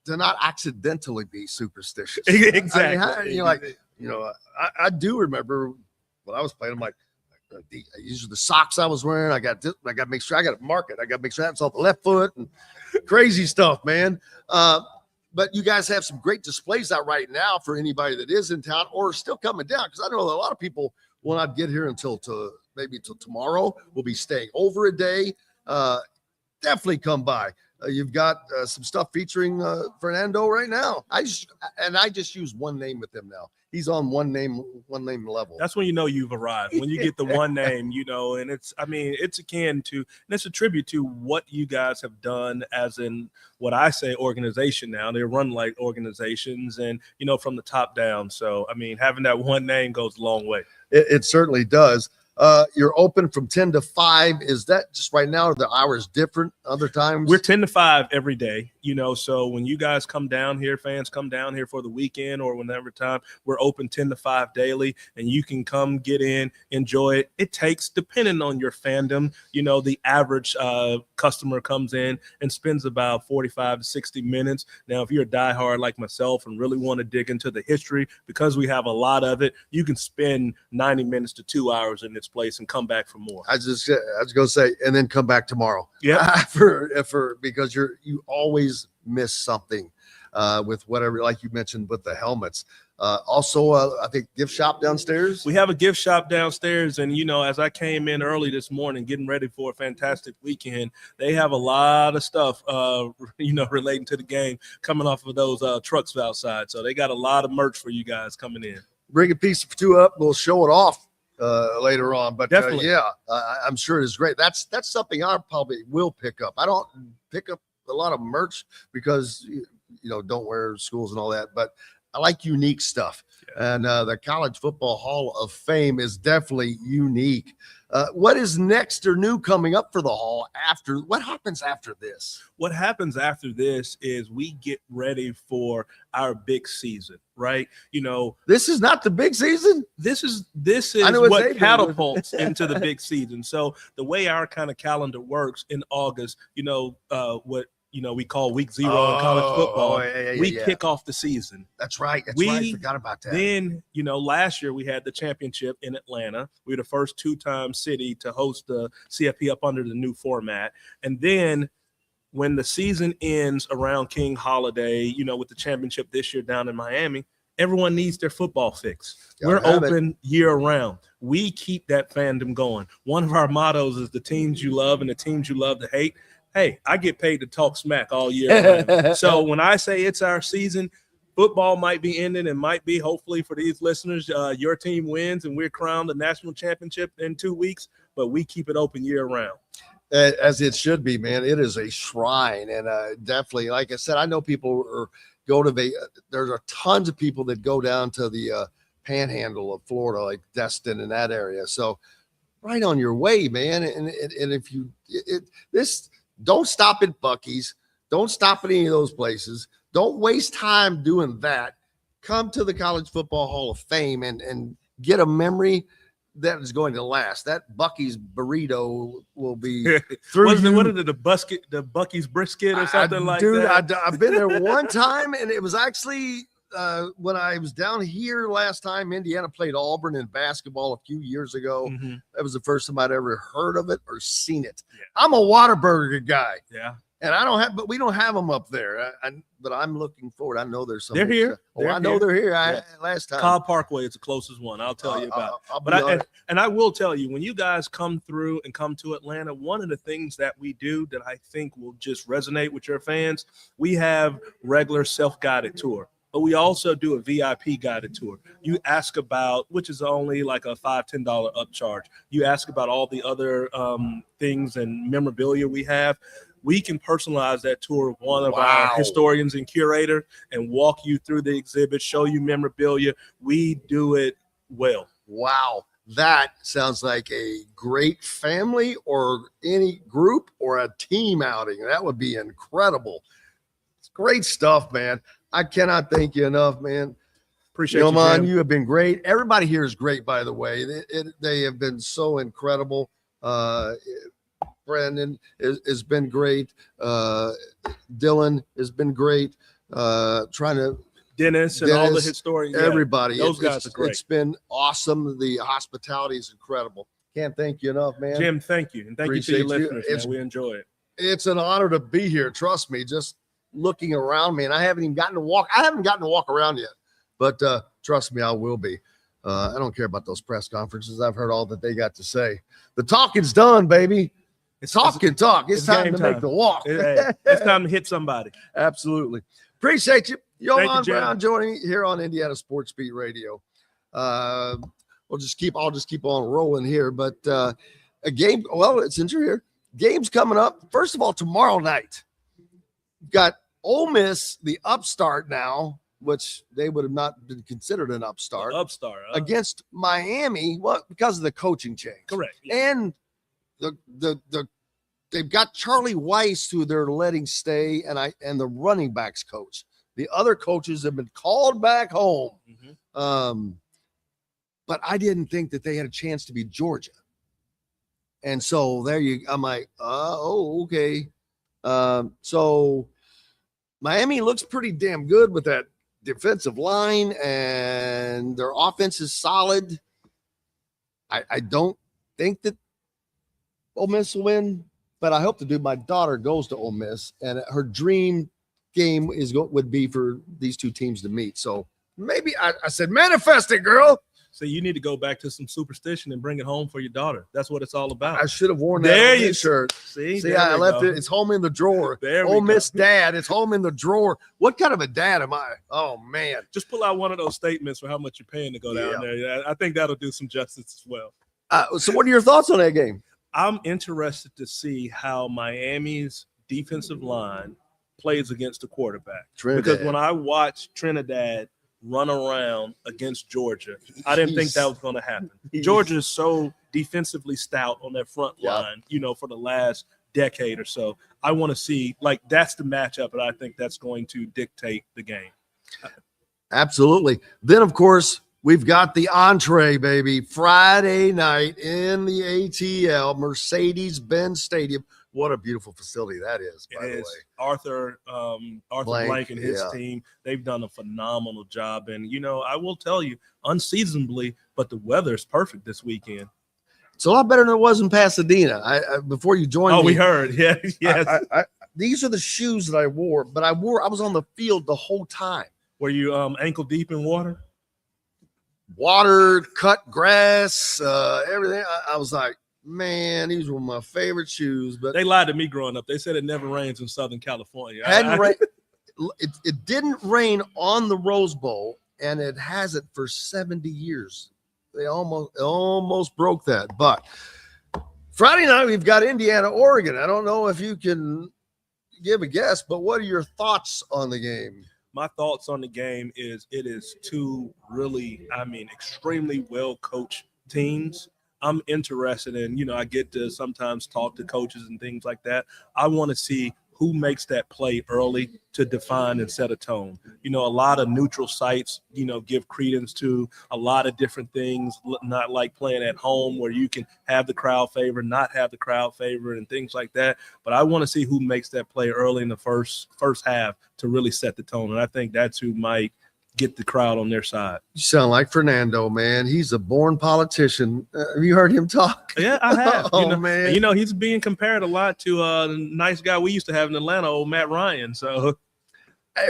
not accidentally be superstitious. Exactly. I do remember when I was playing. I'm like, these are the socks I was wearing. I got this. I got to make sure I got to mark it. I got to make sure that's off the left foot and crazy stuff, man. But you guys have some great displays out right now for anybody that is in town or still coming down, because I know a lot of people will not get here until maybe till tomorrow. We'll be staying over a day. Definitely come by. You've got some stuff featuring Fernando right now. I just use one name with him now. He's on one name level. That's when you know you've arrived. When you get the one name, and it's akin to, and it's a tribute to what you guys have done as in what I say organization now. They run like organizations and, from the top down. So, having that one name goes a long way. It certainly does. You're open from 10 to 5. Is that just right now? Are the hours different other times? We're 10 to 5 every day, so when you guys come down here, fans come down here for the weekend or whenever time, we're open 10 to 5 daily, and you can come get in, enjoy it. It takes, depending on your fandom, the average customer comes in and spends about 45 to 60 minutes. Now, if you're a diehard like myself and really want to dig into the history, because we have a lot of it, you can spend 90 minutes to 2 hours in this place and come back for more. I was going to say, and then come back tomorrow. Yeah, for because you always miss something with whatever, like you mentioned with the helmets. Also, I think gift shop downstairs. We have a gift shop downstairs, and as I came in early this morning, getting ready for a fantastic weekend, they have a lot of stuff, relating to the game coming off of those trucks outside. So they got a lot of merch for you guys coming in. Bring a piece of 2 up. We'll show it off later on, but definitely, I'm sure it's great. That's something I probably will pick up. I don't pick up a lot of merch because don't wear schools and all that, but I like unique stuff. Yeah. And the College Football Hall of Fame is definitely unique. What is next or new coming up for the Hall after? What happens after this? What happens after this is we get ready for our big season, right? This is not the big season. This is what catapults into the big season. So the way our kind of calendar works in August, what we call week 0 in college football. We kick off the season. That's right. I forgot about that. Then, last year we had the championship in Atlanta. We were the first 2-time city to host the CFP up under the new format. And then when the season ends around King Holiday, with the championship this year down in Miami, everyone needs their football fix. We're open year round. We keep that fandom going. One of our mottos is the teams you love and the teams you love to hate. Hey, I get paid to talk smack all year round. So when I say it's our season, football might be ending and might be, hopefully for these listeners, your team wins and we're crowned the national championship in 2 weeks, but we keep it open year round. As it should be, man. It is a shrine. And definitely, like I said, I know people there's a tons of people that go down to the panhandle of Florida, like Destin and that area. So right on your way, man. And if you, don't stop at Buc-ee's. Don't stop at any of those places. Don't waste time doing that. Come to the College Football Hall of Fame and get a memory that is going to last. That Buc-ee's burrito will be through. What is it, the Buc-ee's brisket or something like that? Dude, I've been there one time, and it was actually when I was down here last time. Indiana played Auburn in basketball a few years ago. Mm-hmm. That was the first time I'd ever heard of it or seen it. Yeah. I'm a Whataburger guy. Yeah. And we don't have them up there. But I'm looking forward. I know there's some. They're here. I know they're here. Last time. Cobb Parkway is the closest one. I'll tell you about it. But I will tell you, when you guys come through and come to Atlanta, one of the things that we do that I think will just resonate with your fans, we have regular self-guided tour. But we also do a VIP guided tour. You ask about, which is only like a $5-10 upcharge. You ask about all the other things and memorabilia we have. We can personalize that tour with one of our historians and curator and walk you through the exhibit, show you memorabilia. We do it well. Wow. That sounds like a great family or any group or a team outing. That would be incredible. It's great stuff, man. I cannot thank you enough, man. Appreciate you, man. You have been great. Everybody here is great, by the way. They have been so incredible. Brandon has been great. Dylan has been great. Dennis and all the historians. Everybody. Those guys are great. It's been awesome. The hospitality is incredible. Can't thank you enough, man. Jim, thank you. And thank you to your listeners, man. We enjoy it. It's an honor to be here. Trust me. Just looking around me, and I haven't gotten to walk around yet, but trust me, I will be. I don't care about those press conferences. I've heard all that they got to say. The talking's done, baby. It's talk. It's time to make the walk. It's time to hit somebody. Absolutely. Appreciate you. Yolan Brown joining me here on Indiana Sports Beat Radio. I'll just keep on rolling here, but a game. Well, since you're here, game's coming up. First of all, tomorrow night, you've got Ole Miss, the upstart now, which they would have not been considered an upstart, against Miami. Well, because of the coaching change. Correct. Yeah. And they've got Charlie Weiss, who they're letting stay, and the running backs coach. The other coaches have been called back home. But I didn't think that they had a chance to beat Georgia. And so I'm like, okay. So Miami looks pretty damn good with that defensive line, and their offense is solid. I don't think that Ole Miss will win, but I hope to do. My daughter goes to Ole Miss, and her dream game would be for these two teams to meet. So maybe I said, manifest it, girl. So you need to go back to some superstition and bring it home for your daughter. That's what it's all about. I should have worn that there on you this shirt. See, I left it. It's home in the drawer. There we Ole go. Miss Dad. It's home in the drawer. What kind of a dad am I? Oh man! Just pull out one of those statements for how much you're paying to go down there. Yeah, I think that'll do some justice as well. So, what are your thoughts on that game? I'm interested to see how Miami's defensive line plays against the quarterback. Trinidad. Because when I watched Trinidad run around against Georgia, I didn't think that was going to happen. Georgia is so defensively stout on their front line, for the last decade or so. I want to see, that's the matchup, and I think that's going to dictate the game. Absolutely. Then, of course, we've got the entree, baby. Friday night in the ATL, Mercedes-Benz Stadium. What a beautiful facility that is, by the way. Arthur Blank and his team, they've done a phenomenal job. And, I will tell you, unseasonably, but the weather is perfect this weekend. It's a lot better than it was in Pasadena. Before you joined me. Oh, we heard. Yeah, yes. These are the shoes that I wore, but I was on the field the whole time. Were you ankle deep in water? Water, cut grass, everything. I was like, man, these were my favorite shoes. But they lied to me growing up. They said it never rains in Southern California. It didn't rain on the Rose Bowl, and it hasn't for 70 years. They almost broke that. But Friday night, we've got Indiana, Oregon. I don't know if you can give a guess, but what are your thoughts on the game? My thoughts on the game is it is two really, extremely well-coached teams. I'm interested in, I get to sometimes talk to coaches and things like that. I want to see who makes that play early to define and set a tone. A lot of neutral sites, give credence to a lot of different things, not like playing at home where you can have the crowd favor, not have the crowd favor and things like that. But I want to see who makes that play early in the first half to really set the tone. And I think that's who might get the crowd on their side. You sound like Fernando, man. He's a born politician. Have you heard him talk? Yeah, I have. Man. He's being compared a lot to a nice guy we used to have in Atlanta, old Matt Ryan. So,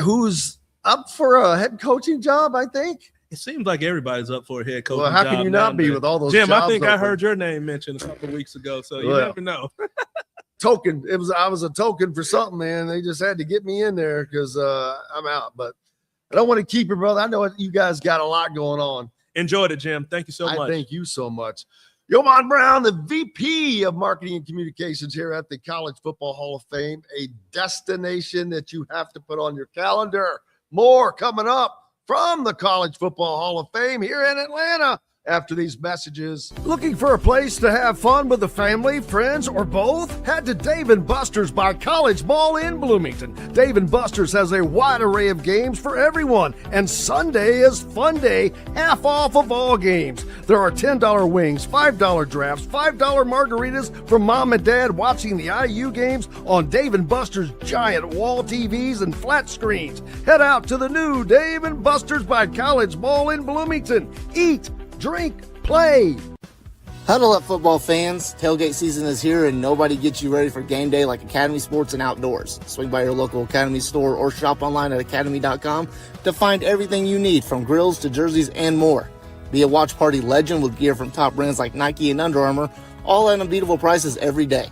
who's up for a head coaching job, I think. It seems like everybody's up for a head coaching job. Well, how can you not be with all those jobs? Jim, I think I heard your name mentioned a couple of weeks ago, so you never know. Token. I was a token for something, man. They just had to get me in there because I'm out. But I don't want to keep it, brother. I know you guys got a lot going on. Enjoyed it, Jim. Thank you so much. Thank you so much. Yoman Brown, the VP of Marketing and Communications here at the College Football Hall of Fame, a destination that you have to put on your calendar. More coming up from the College Football Hall of Fame here in Atlanta after these messages. Looking for a place to have fun with the family, friends, or both? Head to Dave & Buster's by College Ball in Bloomington. Dave & Buster's has a wide array of games for everyone, and Sunday is fun day, half off of all games. There are $10 wings, $5 drafts, $5 margaritas for mom and dad watching the IU games on Dave & Buster's giant wall TVs and flat screens. Head out to the new Dave & Buster's by College Ball in Bloomington. Eat, drink, play. Huddle up, football fans. Tailgate season is here, and nobody gets you ready for game day like Academy Sports and Outdoors. Swing by your local Academy store or shop online at academy.com to find everything you need, from grills to jerseys and more. Be a watch party legend with gear from top brands like Nike and Under Armour, all at unbeatable prices every day.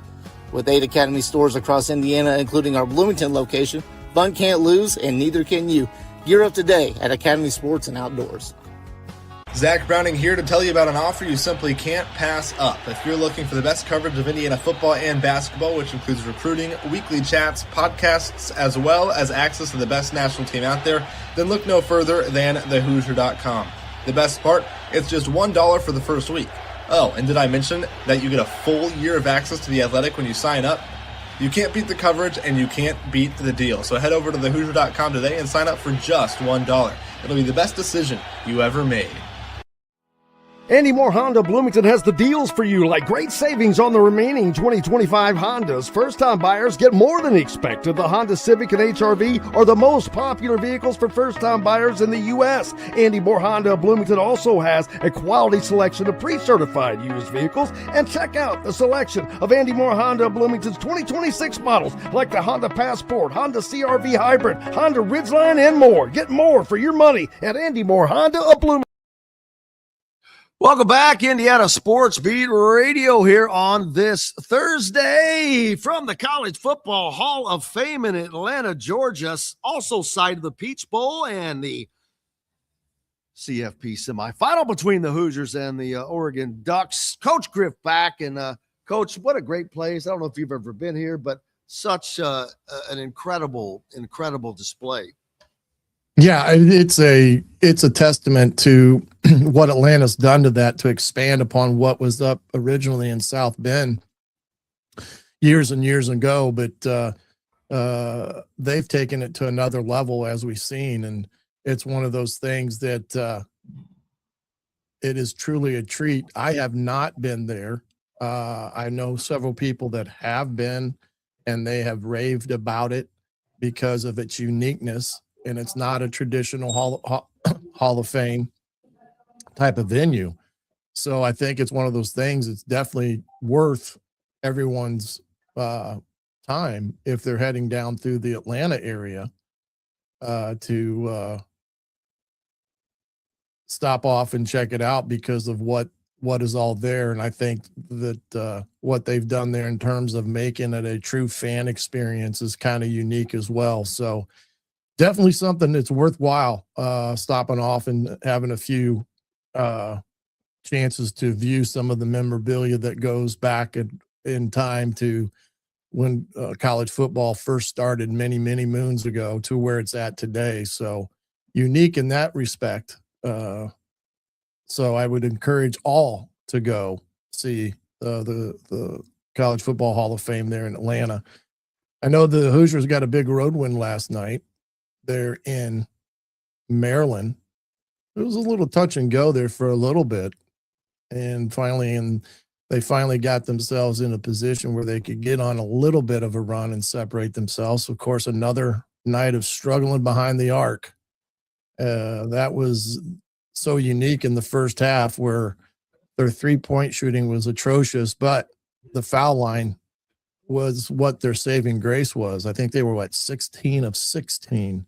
With 8 Academy stores across Indiana, including our Bloomington location, fun can't lose, and neither can you. Gear up today at Academy Sports and Outdoors. Zach Browning here to tell you about an offer you simply can't pass up. If you're looking for the best coverage of Indiana football and basketball, which includes recruiting, weekly chats, podcasts, as well as access to the best national team out there, then look no further than thehoosier.com. The best part, it's just $1 for the first week. Oh, and did I mention that you get a full year of access to The Athletic when you sign up? You can't beat the coverage and you can't beat the deal. So head over to thehoosier.com today and sign up for just $1. It'll be the best decision you ever made. Andy Moore Honda Bloomington has the deals for you, like great savings on the remaining 2025 Hondas. First-time buyers get more than expected. The Honda Civic and HR-V are the most popular vehicles for first-time buyers in the U.S. Andy Moore Honda Bloomington also has a quality selection of pre-certified used vehicles. And check out the selection of Andy Moore Honda Bloomington's 2026 models, like the Honda Passport, Honda CR-V Hybrid, Honda Ridgeline, and more. Get more for your money at Andy Moore Honda of Bloomington. Welcome back, Indiana Sports Beat Radio here on this Thursday from the College Football Hall of Fame in Atlanta, Georgia. Also side of the Peach Bowl and the CFP semifinal between the Hoosiers and the Oregon Ducks. Coach Griff back, and Coach, what a great place. I don't know if you've ever been here, but such an incredible display. Yeah, it's a testament to what Atlanta's done to that, to expand upon what was up originally in South Bend years and years ago. But they've taken it to another level, as we've seen, and it's one of those things that it is truly a treat. I have not been there. I know several people that have been, and they have raved about it because of its uniqueness. And it's not a traditional Hall of Fame type of venue. So I think it's one of those things. It's definitely worth everyone's time if they're heading down through the Atlanta area to stop off and check it out because of what is all there. And I think that what they've done there in terms of making it a true fan experience is kind of unique as well. So definitely something that's worthwhile stopping off and having a few chances to view some of the memorabilia that goes back in time to when college football first started many, many moons ago to where it's at today. So unique in that respect. So I would encourage all to go see the College Football Hall of Fame there in Atlanta. I know the Hoosiers got a big road win last night. They're in Maryland. It was a little touch and go there for a little bit. And they finally got themselves in a position where they could get on a little bit of a run and separate themselves. Of course, another night of struggling behind the arc. That was so unique in the first half where their three-point shooting was atrocious, but the foul line was what their saving grace was. I think they were 16 of 16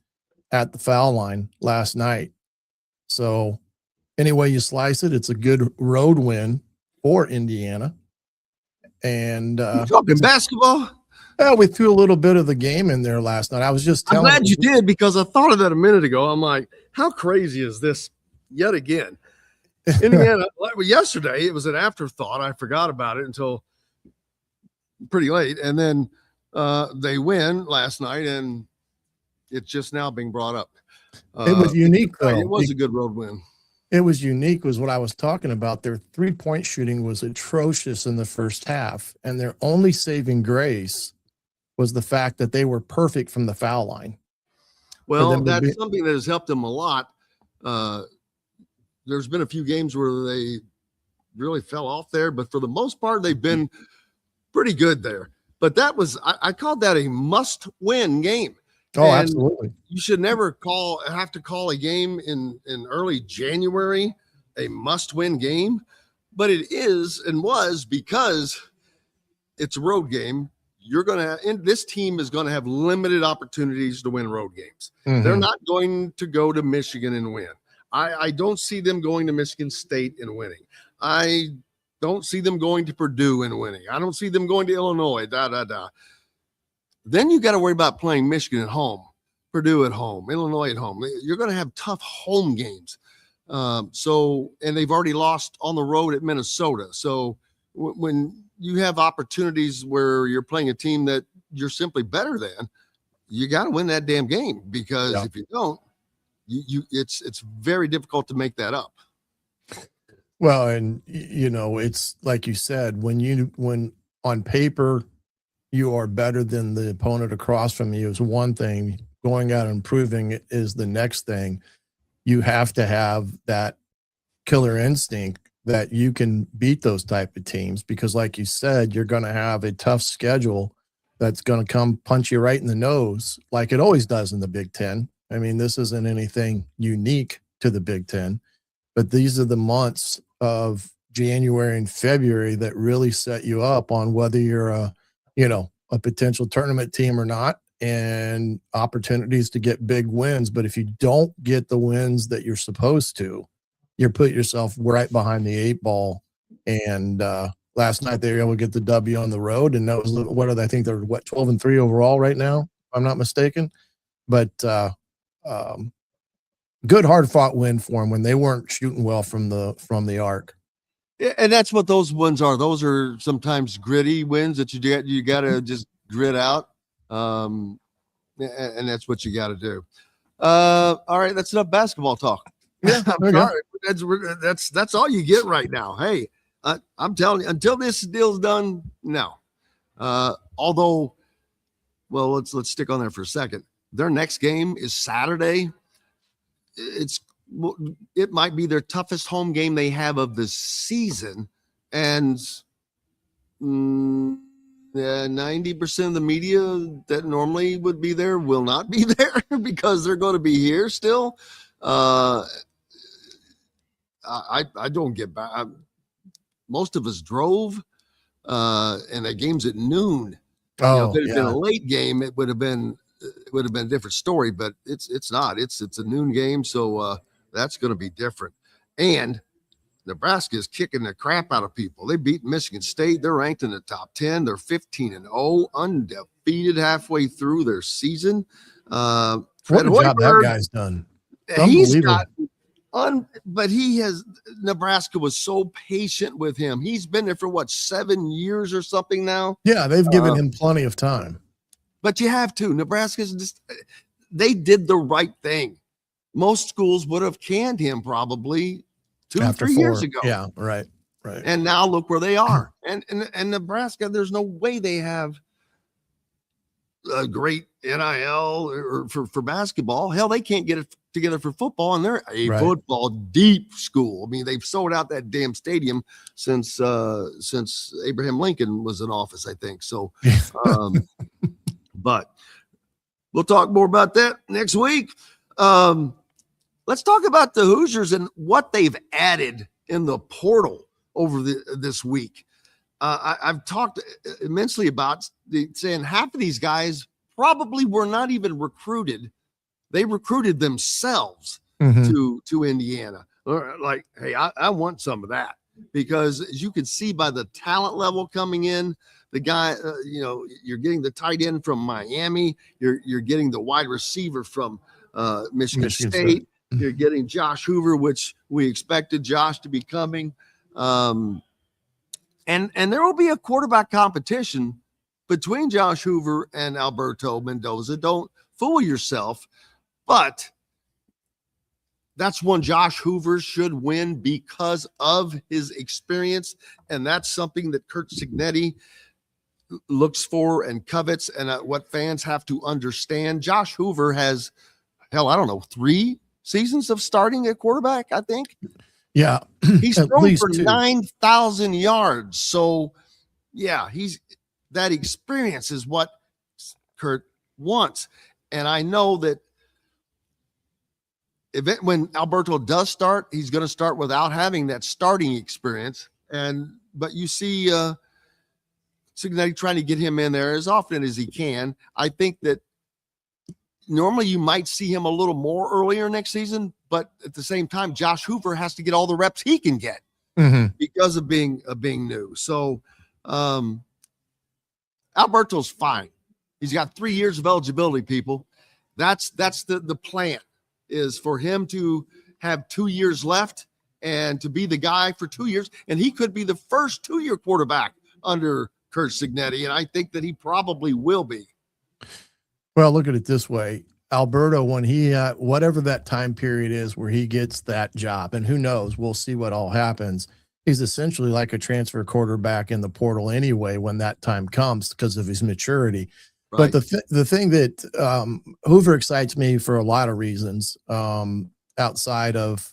at the foul line last night. So any way you slice it, it's a good road win for Indiana. And talking basketball? We threw a little bit of the game in there last night. I was just telling I'm glad you did, because I thought of that a minute ago. I'm like, how crazy is this yet again? Indiana, yesterday, it was an afterthought. I forgot about it until pretty late. And then they win last night, and it's just now being brought up. It was unique, though. It was a good road win. It was unique, was what I was talking about. Their three-point shooting was atrocious in the first half, and their only saving grace was the fact that they were perfect from the foul line. Well, that's something that has helped them a lot. There's been a few games where they really fell off there, but for the most part, they've been pretty good there. But that was, I called that a must-win game. Oh, and absolutely. You should never have to call a game in early January a must-win game, but it is and was, because it's a road game. This team is going to have limited opportunities to win road games. Mm-hmm. They're not going to go to Michigan and win. I don't see them going to Michigan State and winning. I don't see them going to Purdue and winning. I don't see them going to Illinois, Then you got to worry about playing Michigan at home, Purdue at home, Illinois at home. You're going to have tough home games. And they've already lost on the road at Minnesota. So when you have opportunities where you're playing a team that you're simply better than, you got to win that damn game, because if you don't, it's very difficult to make that up. Well, and it's like you said, when on paper you are better than the opponent across from you is one thing. Going out and proving it is the next thing. You have to have that killer instinct that you can beat those type of teams, because like you said, you're going to have a tough schedule that's going to come punch you right in the nose, like it always does in the Big Ten. I mean, this isn't anything unique to the Big Ten, but these are the months of January and February that really set you up on whether you're a potential tournament team or not, and opportunities to get big wins. But if you don't get the wins that you're supposed to, you put yourself right behind the 8 ball. And last night they were able to get the W on the road, and that was what are they? I think they're 12-3 overall right now, if I'm not mistaken. But good hard fought win for them when they weren't shooting well from the arc. And that's what those ones are. Those are sometimes gritty wins that you got to just grit out. And that's what you got to do. All right, that's enough basketball talk. Yeah, I'm sorry. That's all you get right now. Hey, I'm telling you, until this deal's done, no. Although, well, let's stick on there for a second. Their next game is Saturday. It might be their toughest home game they have of the season, and 90% of the media that normally would be there will not be there because they're going to be here still. I don't get back. Most of us drove, and the game's at noon. If it had been a late game, it would have been a different story. But it's not. It's a noon game, so that's going to be different. And Nebraska is kicking the crap out of people. They beat Michigan State. They're ranked in the top 10. They're 15-0, undefeated halfway through their season. What a job that guy's done. He's got but Nebraska was so patient with him. He's been there for 7 years or something now. Yeah, they've given him plenty of time. But you have to. Nebraska's they did the right thing. Most schools would have canned him probably 2-3 years ago. Yeah, right. And now look where they are. And Nebraska, there's no way they have a great NIL or for basketball. Hell, they can't get it together for football, and they're a football deep school. I mean, they've sold out that damn stadium since Abraham Lincoln was in office, I think. So, but we'll talk more about that next week. Let's talk about the Hoosiers and what they've added in the portal over this week. I've talked immensely about saying half of these guys probably were not even recruited. They recruited themselves to Indiana. Like, hey, I want some of that, because as you can see by the talent level coming in, the guy, you're getting the tight end from Miami. You're getting the wide receiver from Michigan State. You're getting Josh Hoover, which we expected Josh to be coming. And there will be a quarterback competition between Josh Hoover and Alberto Mendoza. Don't fool yourself. But that's one Josh Hoover should win because of his experience. And that's something that Kurt Cignetti looks for and covets, and what fans have to understand. Josh Hoover has, 3 seasons of starting at quarterback, I think. Yeah. He's thrown for 9,000 yards. So, yeah, that experience is what Kurt wants. And I know that when Alberto does start, he's going to start without having that starting experience. But you see Cignetti trying to get him in there as often as he can. I think that normally you might see him a little more earlier next season, but at the same time, Josh Hoover has to get all the reps he can get because of being new. So Alberto's fine. He's got 3 years of eligibility, people. That's the plan, is for him to have 2 years left and to be the guy for 2 years. And he could be the first 2-year quarterback under Kurt Signetti. And I think that he probably will be. Well, look at it this way. Alberto, when he, whatever that time period is where he gets that job, and who knows, we'll see what all happens. He's essentially like a transfer quarterback in the portal anyway when that time comes because of his maturity. Right. But the thing that Hoover excites me for a lot of reasons, outside of,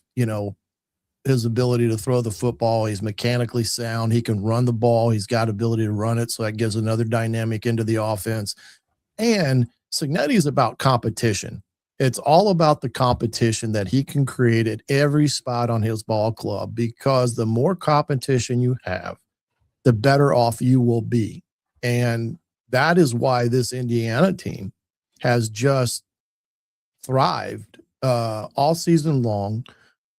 his ability to throw the football. He's mechanically sound. He can run the ball. He's got ability to run it. So that gives another dynamic into the offense. And Signetti is about competition. It's all about the competition that he can create at every spot on his ball club, because the more competition you have, the better off you will be. And that is why this Indiana team has just thrived all season long,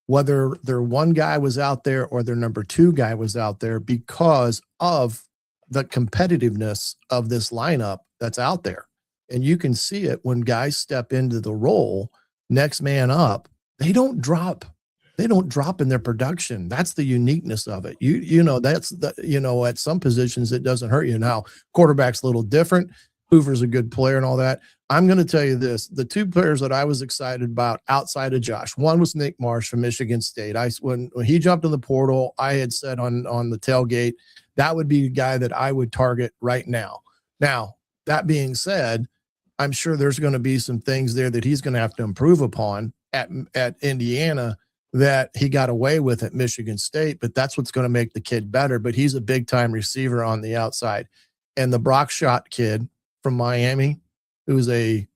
whether their one guy was out there or their number 2 guy was out there, because of the competitiveness of this lineup that's out there. And you can see it when guys step into the role, next man up, they don't drop in their production. That's the uniqueness of it. That's the, at some positions it doesn't hurt you. Now, quarterback's a little different. Hoover's a good player and all that. I'm going to tell you this, the 2 players that I was excited about outside of Josh, one was Nick Marsh from Michigan State. When he jumped in the portal, I had said on the tailgate, that would be a guy that I would target right now. Now, that being said, I'm sure there's going to be some things there that he's going to have to improve upon at Indiana that he got away with at Michigan State, but that's what's going to make the kid better. But he's a big time receiver on the outside. And the Brockshot kid from Miami, who's a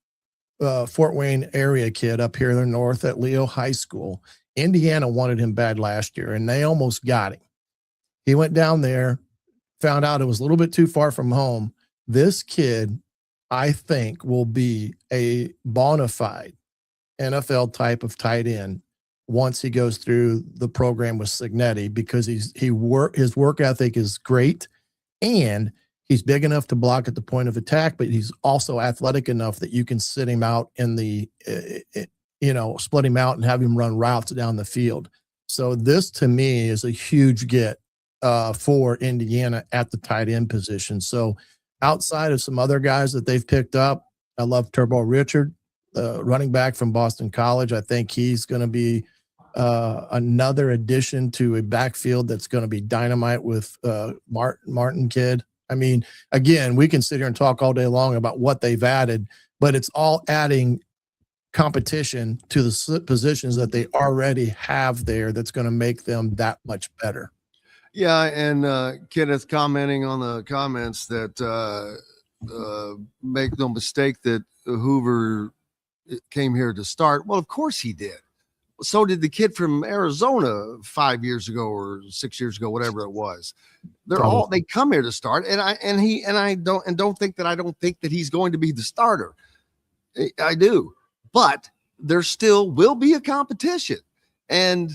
Fort Wayne area kid up here in the north at Leo High School. Indiana wanted him bad last year, and they almost got him. He went down there, found out it was a little bit too far from home. This kid, I think, will be a bona fide NFL type of tight end once he goes through the program with Signetti, because his work ethic is great, and he's big enough to block at the point of attack, but he's also athletic enough that you can sit him out in the, split him out and have him run routes down the field. So this, to me, is a huge get for Indiana at the tight end position. So outside of some other guys that they've picked up, I love Turbo Richard, running back from Boston College. I think he's going to be another addition to a backfield that's going to be dynamite with Martin kid. I mean, again, we can sit here and talk all day long about what they've added, but it's all adding competition to the positions that they already have there that's going to make them that much better. Yeah, and Kenneth commenting on the comments that make no mistake that Hoover came here to start. Well, of course he did. So did the kid from Arizona 5 years ago or 6 years ago, whatever it was. They come here to start, and I don't think that he's going to be the starter. I do, but there still will be a competition, and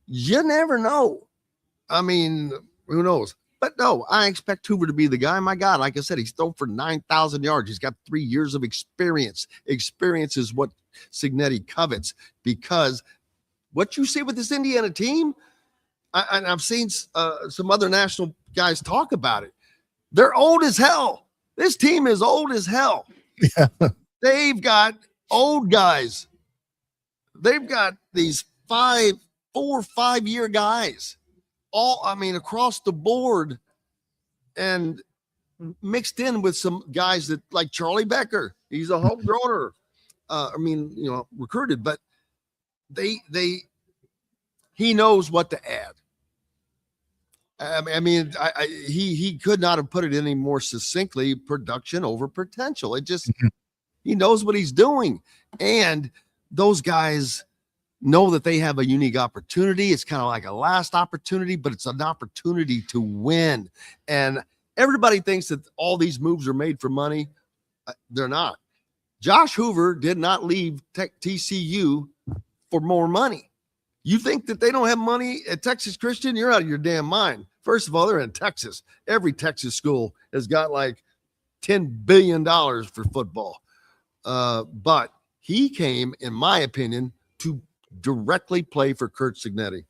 you never know. I mean, who knows? But no, I expect Hoover to be the guy. My God, like I said, he's thrown for 9,000 yards. He's got 3 years of experience. Experience is what Signetti covets, because what you see with this Indiana team, and I've seen some other national guys talk about it. They're old as hell. This team is old as hell. Yeah. They've got old guys. They've got these 4 or 5 year guys, across the board, and mixed in with some guys that like Charlie Becker. He's a homegrowner. Recruited, but he knows what to add. He could not have put it any more succinctly: production over potential. It just, he knows what he's doing. And those guys know that they have a unique opportunity. It's kind of like a last opportunity, but it's an opportunity to win. And everybody thinks that all these moves are made for money. They're not. Josh Hoover did not leave TCU for more money. You think that they don't have money at Texas Christian? You're out of your damn mind. First of all, they're in Texas. Every Texas school has got like $10 billion for football. But he came, in my opinion, to directly play for Kurt Signetti.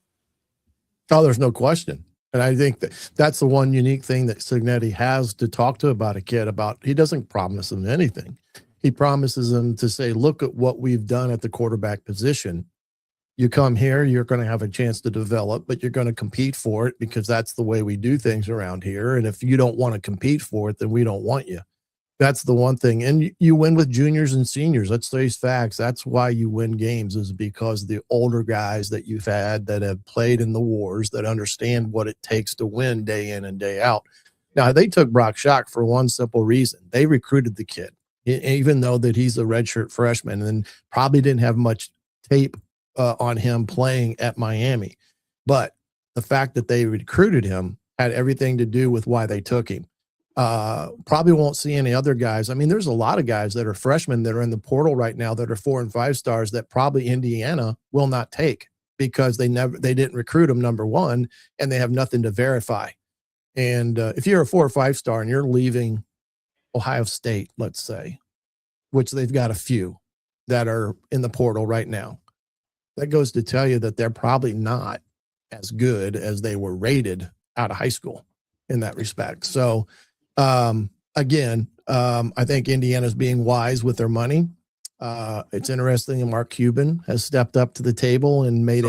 Oh, there's no question. And I think that's the one unique thing that Signetti has to talk to about a kid about. He doesn't promise him anything. He promises him to say, look at what we've done at the quarterback position. You come here, you're going to have a chance to develop, but you're going to compete for it because that's the way we do things around here. And if you don't want to compete for it, then we don't want you. That's the one thing. And you win with juniors and seniors. Let's face facts. That's why you win games, is because the older guys that you've had that have played in the wars, that understand what it takes to win day in and day out. Now, they took Brock Schock for one simple reason. They recruited the kid, even though that he's a redshirt freshman and probably didn't have much tape on him playing at Miami. But the fact that they recruited him had everything to do with why they took him. Probably won't see any other guys. I mean, there's a lot of guys that are freshmen that are in the portal right now that are 4 and 5 stars that probably Indiana will not take because they didn't recruit them, number one, and they have nothing to verify. And if you're a 4 or 5 star and you're leaving Ohio State, let's say, which they've got a few that are in the portal right now, that goes to tell you that they're probably not as good as they were rated out of high school in that respect. So, again, I think Indiana's being wise with their money. It's interesting that Mark Cuban has stepped up to the table and made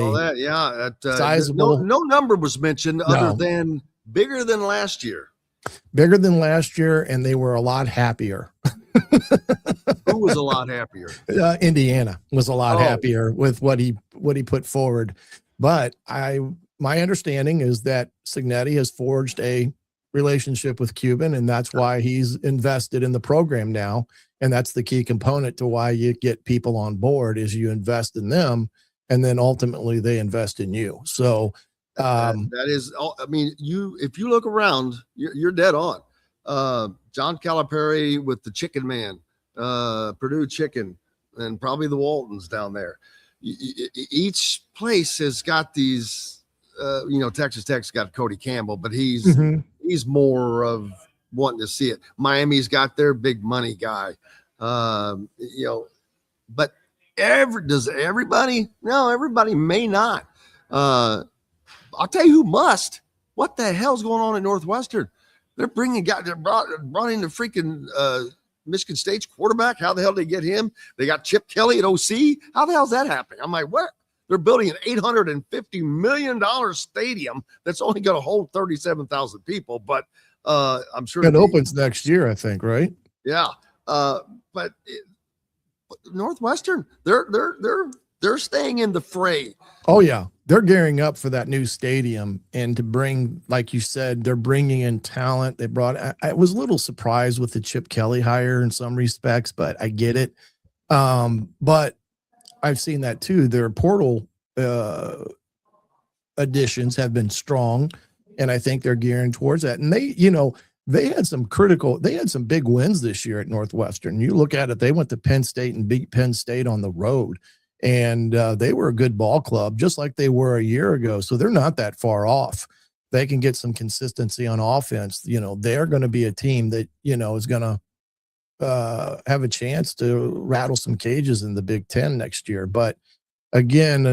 sizable. No number was mentioned other than bigger than last year. Bigger than last year, and they were a lot happier. Who was a lot happier? Indiana was a lot happier with what he put forward. But my understanding is that Signetti has forged a relationship with Cuban, and that's why he's invested in the program now. And that's the key component to why you get people on board, is you invest in them, and then ultimately they invest in you. So that is, I mean, if you look around, you're dead on. John Calipari with the Chicken Man, Purdue Chicken, and probably the Waltons down there. Each place has got these, Texas Tech's got Cody Campbell, but he's more of wanting to see it. Miami's got their big money guy, but does everybody? No, everybody may not. I'll tell you who must. What the hell's going on at Northwestern? They're bringing guys. They brought in the freaking Michigan State's quarterback. How the hell did they get him? They got Chip Kelly at OC. How the hell's that happening? I'm like, what? They're building an $850 million stadium that's only going to hold 37,000 people. But I'm sure it opens next year, I think, right? Yeah. But Northwestern, they're staying in the fray. Oh yeah, they're gearing up for that new stadium, and to bring, like you said, they're bringing in talent. They brought. I was a little surprised with the Chip Kelly hire in some respects, but I get it. But I've seen that too. Their portal additions have been strong, and I think they're gearing towards that. And they had some big wins this year at Northwestern. You look at it, they went to Penn State and beat Penn State on the road. And they were a good ball club, just like they were a year ago. So they're not that far off. They can get some consistency on offense. They're going to be a team that, is going to have a chance to rattle some cages in the Big Ten next year. But again,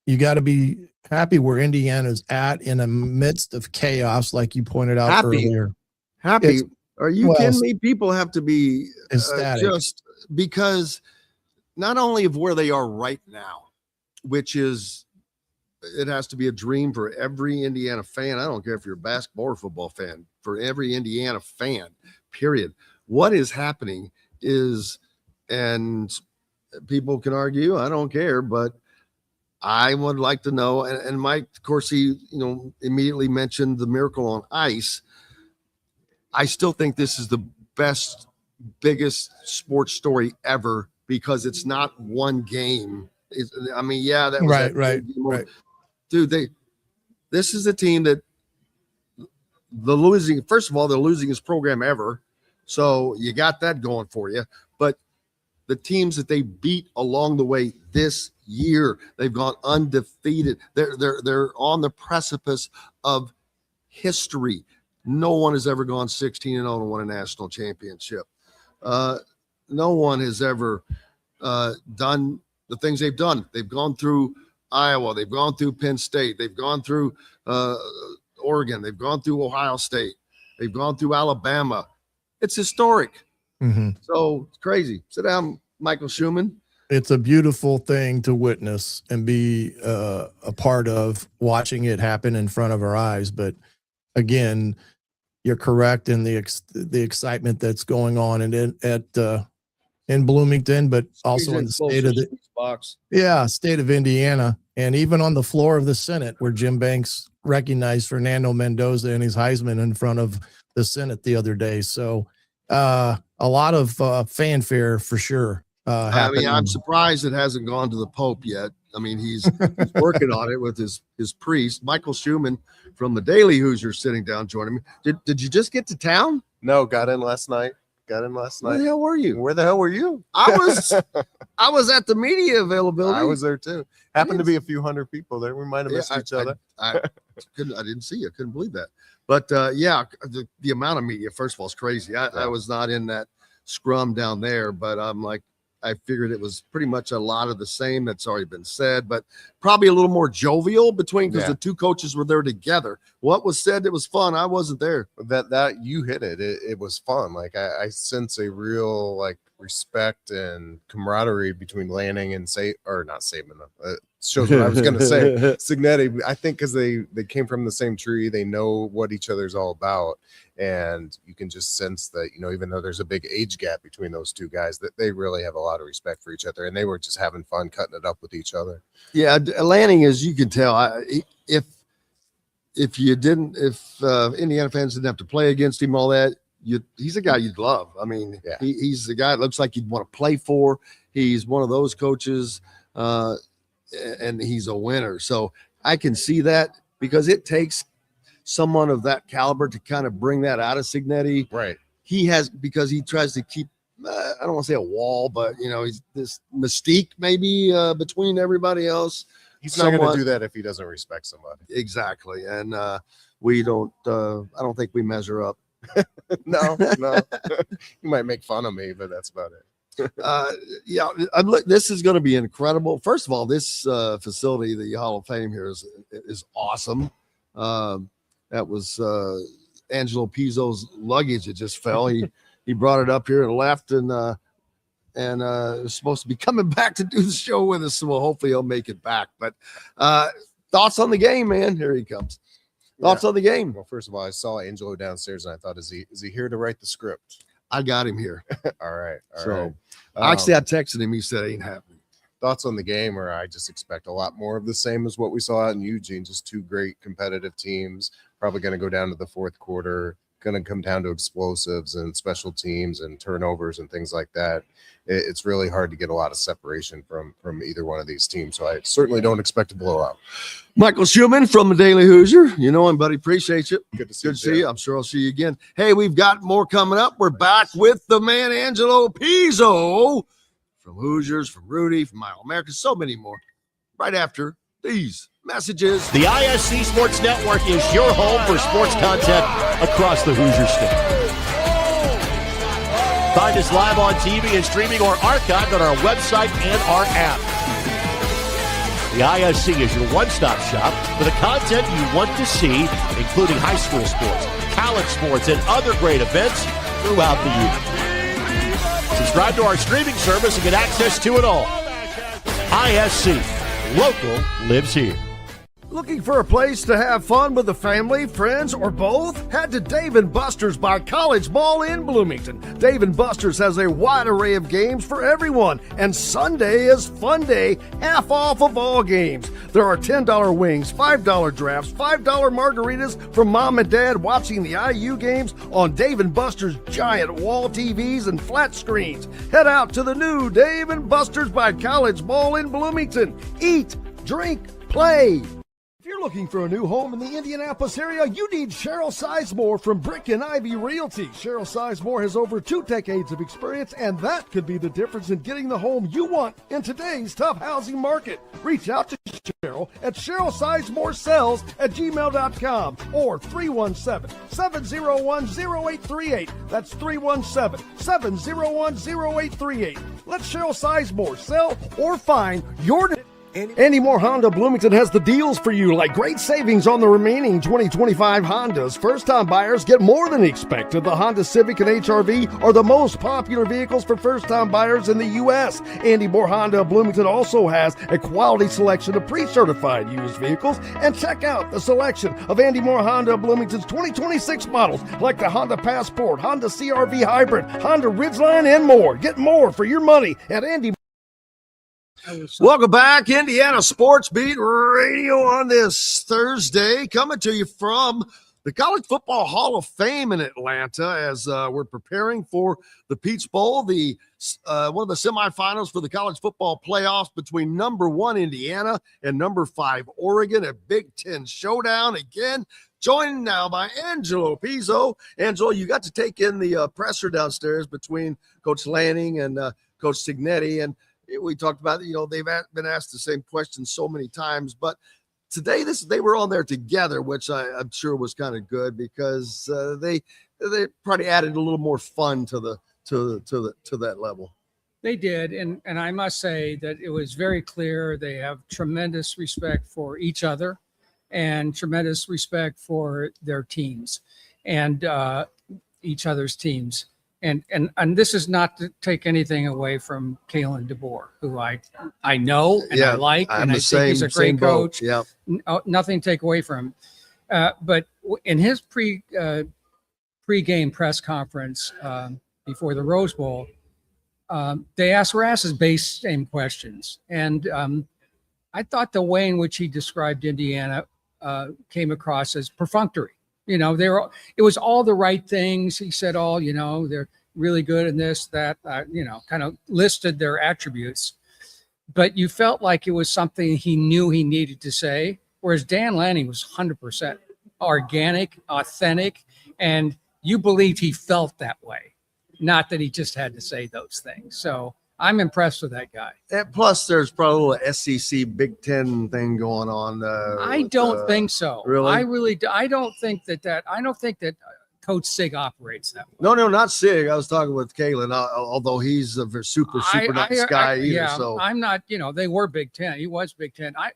you got to be happy where Indiana's at in the midst of chaos, like you pointed out earlier. Happy? Are you kidding me? People have to be ecstatic. Just because not only of where they are right now, which is, it has to be a dream for every Indiana fan. I don't care if you're a basketball or football fan, for every Indiana fan, period. What is happening is, and people can argue, I don't care, but I would like to know. And Mike, of course, he, immediately mentioned the Miracle on Ice. I still think this is the biggest sports story ever, because it's not one game. That was right. Dude, this is a team that first of all, they're losing his program ever. So you got that going for you. But the teams that they beat along the way this year, they've gone undefeated. They're on the precipice of history. No one has ever gone 16-0 and won a national championship. No one has ever done the things they've done. They've gone through Iowa. They've gone through Penn State. They've gone through Oregon. They've gone through Ohio State. They've gone through Alabama. It's historic. Mm-hmm. So it's crazy. Sit down, Michael Schumann. It's a beautiful thing to witness and be a part of, watching it happen in front of our eyes. But again, you're correct in the excitement that's going on in Bloomington, but also in the state of state of Indiana, and even on the floor of the Senate, where Jim Banks recognized Fernando Mendoza and his Heisman in front of the Senate the other day. So a lot of fanfare for sure. I mean, I'm surprised it hasn't gone to the Pope yet. I mean, he's working on it with his priest, Michael Schumann from the Daily Hoosier, sitting down joining me. Did you just get to town? No, got in last night. Where the hell were you? Where the hell were you? I was at the media availability. I was there too. Happened to be a few hundred people there. We might have missed each other. I didn't see you. I couldn't believe that. But the amount of media, first of all, is crazy. I was not in that scrum down there, but I'm like, I figured it was pretty much a lot of the same that's already been said, but probably a little more jovial between, because the two coaches were there together. What was said, it was fun. I wasn't there. That you hit it. It was fun. Like I sense a real like respect and camaraderie between Lanning and not Saban. Shows what I was going to say. Signetti, I think, because they came from the same tree, they know what each other's all about, and you can just sense that, you know, even though there's a big age gap between those two guys, that they really have a lot of respect for each other, and they were just having fun cutting it up with each other. Yeah, Lanning, as you can tell, if Indiana fans didn't have to play against him, all that, he's a guy you'd love. I mean, he's the guy that looks like you'd want to play for. He's one of those coaches. And he's a winner. So I can see that, because it takes someone of that caliber to kind of bring that out of Signetti. Right. Because he tries to keep, I don't want to say a wall, but, you know, he's this mystique maybe between everybody else. He's not going to do that if he doesn't respect somebody. Exactly. And we don't, I don't think we measure up. No. You might make fun of me, but that's about it. This is going to be incredible. First of all, this facility, the Hall of Fame here, is awesome. That was Angelo Pizzo's luggage. It just fell. He brought it up here and left, and was supposed to be coming back to do the show with us. So hopefully he'll make it back. But thoughts on the game, man? Here he comes. Thoughts on the game? Well, first of all, I saw Angelo downstairs, and I thought, is he here to write the script? I got him here. All right. Actually, I texted him. He said it ain't happening. Thoughts on the game, or I just expect a lot more of the same as what we saw out in Eugene. Just two great competitive teams. Probably going to go down to the fourth quarter. Going to come down to explosives and special teams and turnovers and things like that. It's really hard to get a lot of separation from either one of these teams. So I certainly don't expect a blowout. Michael Schumann from the Daily Hoosier. You know him, buddy. Appreciate you. Good to see you. I'm sure I'll see you again. Hey, we've got more coming up. We're back with the man, Angelo Pizzo, from Hoosiers, from Rudy, from Mile America, so many more. Right after these messages. The ISC Sports Network is your home for sports content across the Hoosier State. Find us live on TV and streaming, or archived on our website and our app. The ISC is your one-stop shop for the content you want to see, including high school sports, college sports, and other great events throughout the year. Subscribe to our streaming service and get access to it all. ISC. Local lives here. Looking for a place to have fun with the family, friends, or both? Head to Dave & Buster's by College Ball in Bloomington. Dave & Buster's has a wide array of games for everyone, and Sunday is fun day, half off of all games. There are $10 wings, $5 drafts, $5 margaritas for mom and dad watching the IU games on Dave & Buster's giant wall TVs and flat screens. Head out to the new Dave & Buster's by College Ball in Bloomington. Eat, drink, play. If you're looking for a new home in the Indianapolis area, you need Cheryl Sizemore from Brick and Ivy Realty. Cheryl Sizemore has over 2 decades of experience, and that could be the difference in getting the home you want in today's tough housing market. Reach out to Cheryl at CherylSizemore@gmail.com or 317-701-0838. That's 317-701-0838. Let Cheryl Sizemore sell or find your... Andy Moore Honda Bloomington has the deals for you, like great savings on the remaining 2025 Hondas. First-time buyers get more than expected. The Honda Civic and HRV are the most popular vehicles for first-time buyers in the U.S. Andy Moore Honda Bloomington also has a quality selection of pre-certified used vehicles. And check out the selection of Andy Moore Honda Bloomington's 2026 models, like the Honda Passport, Honda CR-V Hybrid, Honda Ridgeline, and more. Get more for your money at Andy. Welcome back, Indiana Sports Beat Radio on this Thursday, coming to you from the College Football Hall of Fame in Atlanta as we're preparing for the Peach Bowl, the one of the semifinals for the college football playoffs between number 1 Indiana and number 5 Oregon, a Big Ten showdown again. Joined now by Angelo Pizzo. Angelo, you got to take in the presser downstairs between Coach Lanning and Coach Signetti, and we talked about, they've been asked the same question so many times, but today they were on there together, which I'm sure was kind of good because they probably added a little more fun to that level. They did, and I must say that it was very clear they have tremendous respect for each other and tremendous respect for their teams and each other's teams. And this is not to take anything away from Kalen DeBoer, who I know and I like, and I think he's a great coach. Yeah, nothing to take away from him. But in his pre-game press conference before the Rose Bowl, they asked Ras's same questions, and I thought the way in which he described Indiana came across as perfunctory. It was all the right things. He said they're really good in this, that, kind of listed their attributes. But you felt like it was something he knew he needed to say, whereas Dan Lanning was 100% organic, authentic, and you believed he felt that way, not that he just had to say those things. So I'm impressed with that guy. And plus, there's probably a SEC Big Ten thing going on. I don't think so. Really? I don't think that Coach Sig operates that way. No, not Sig. I was talking with Kalen, although he's a super nice guy either. Yeah, so I'm not, they were Big Ten. He was Big Ten. I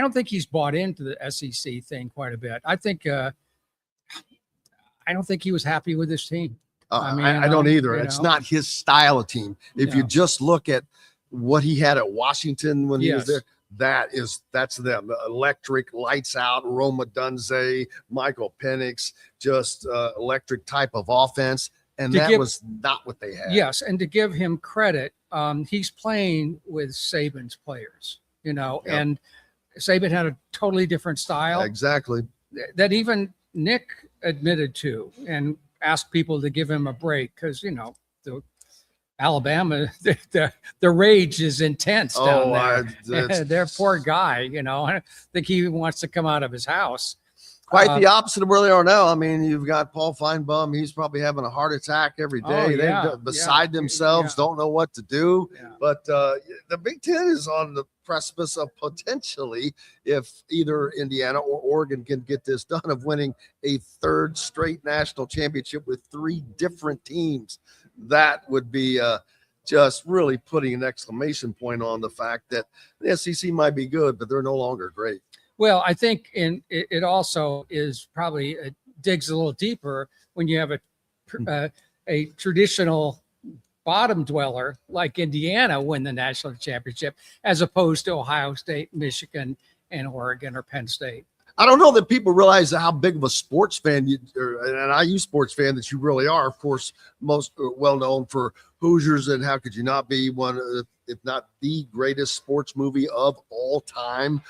don't think he's bought into the SEC thing quite a bit. I think, I don't think he was happy with his team. I don't either. It's not his style of team. If you just look at what he had at Washington when he was there, that's them. Electric, lights out, Roma Dunze, Michael Penix, just electric type of offense. And that was not what they had. Yes, and to give him credit, he's playing with Saban's players, and Saban had a totally different style. Exactly. That even Nick admitted to, and asked people to give him a break because the Alabama, the rage is intense down there. Their poor guy, I think he wants to come out of his house. Quite the opposite of where they are now. I mean, you've got Paul Feinbaum. He's probably having a heart attack every day. They're beside themselves, don't know what to do. Yeah. But the Big Ten is on the precipice of potentially, if either Indiana or Oregon can get this done, of winning a third straight national championship with 3 different teams. That would be just really putting an exclamation point on the fact that the SEC might be good, but they're no longer great. Well, I think it also is probably digs a little deeper when you have a traditional bottom dweller like Indiana win the national championship as opposed to Ohio State, Michigan, and Oregon or Penn State. I don't know that people realize how big of a sports fan an IU sports fan that you really are. Of course, most well known for Hoosiers, and how could you not be one, if not the greatest sports movie of all time?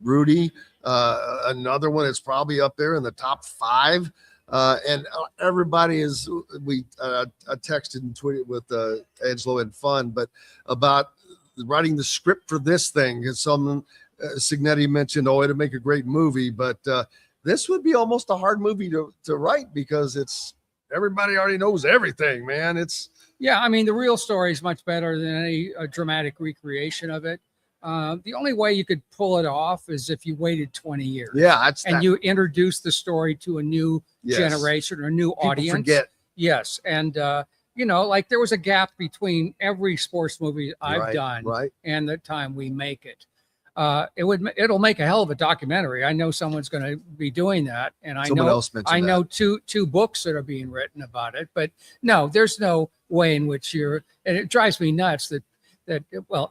Rudy, another one that's probably up there in the top 5. And everybody is, I texted and tweeted with Angelo and Fun, but about writing the script for this thing. Because someone, Signetti mentioned, it'd make a great movie, but this would be almost a hard movie to write because everybody already knows everything, man. Yeah, I mean, the real story is much better than any dramatic recreation of it. The only way you could pull it off is if you waited 20 years. Yeah, and you introduce the story to a new generation or a new People audience. forget. Yes, and like there was a gap between every sports movie I've done and the time we make it. It'll make a hell of a documentary. I know someone's going to be doing that, and I know two books that are being written about it. But no, there's no way in which and it drives me nuts that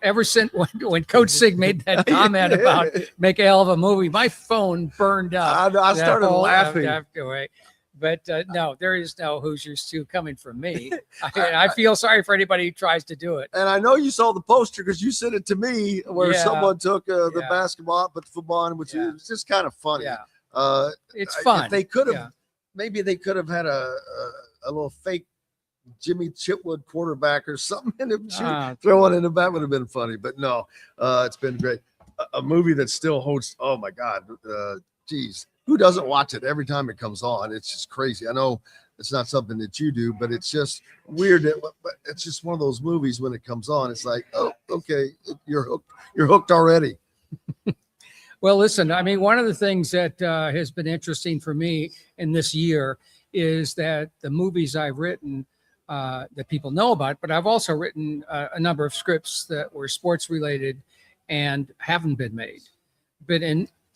ever since when Coach Sig made that comment about make a hell of a movie, my phone burned up. I started laughing. But no, there is no Hoosiers 2 coming from me. I feel sorry for anybody who tries to do it. And I know you saw the poster because you sent it to me where someone took the basketball, but the football, which is just kind of funny. Yeah. It's fun. If they could have, maybe they could have had a little fake Jimmy Chitwood quarterback or something in the throw it in the back would have been funny. But no, it's been great. A movie that still holds. Oh my God, geez. Who doesn't watch it every time it comes on? It's just crazy. I know it's not something that you do, but it's just weird that it's just one of those movies when it comes on. It's like, oh, okay, you're hooked. You're hooked already. Well, listen, I mean, one of the things that has been interesting for me in this year is that the movies I've written that people know about, but I've also written a number of scripts that were sports related and haven't been made. But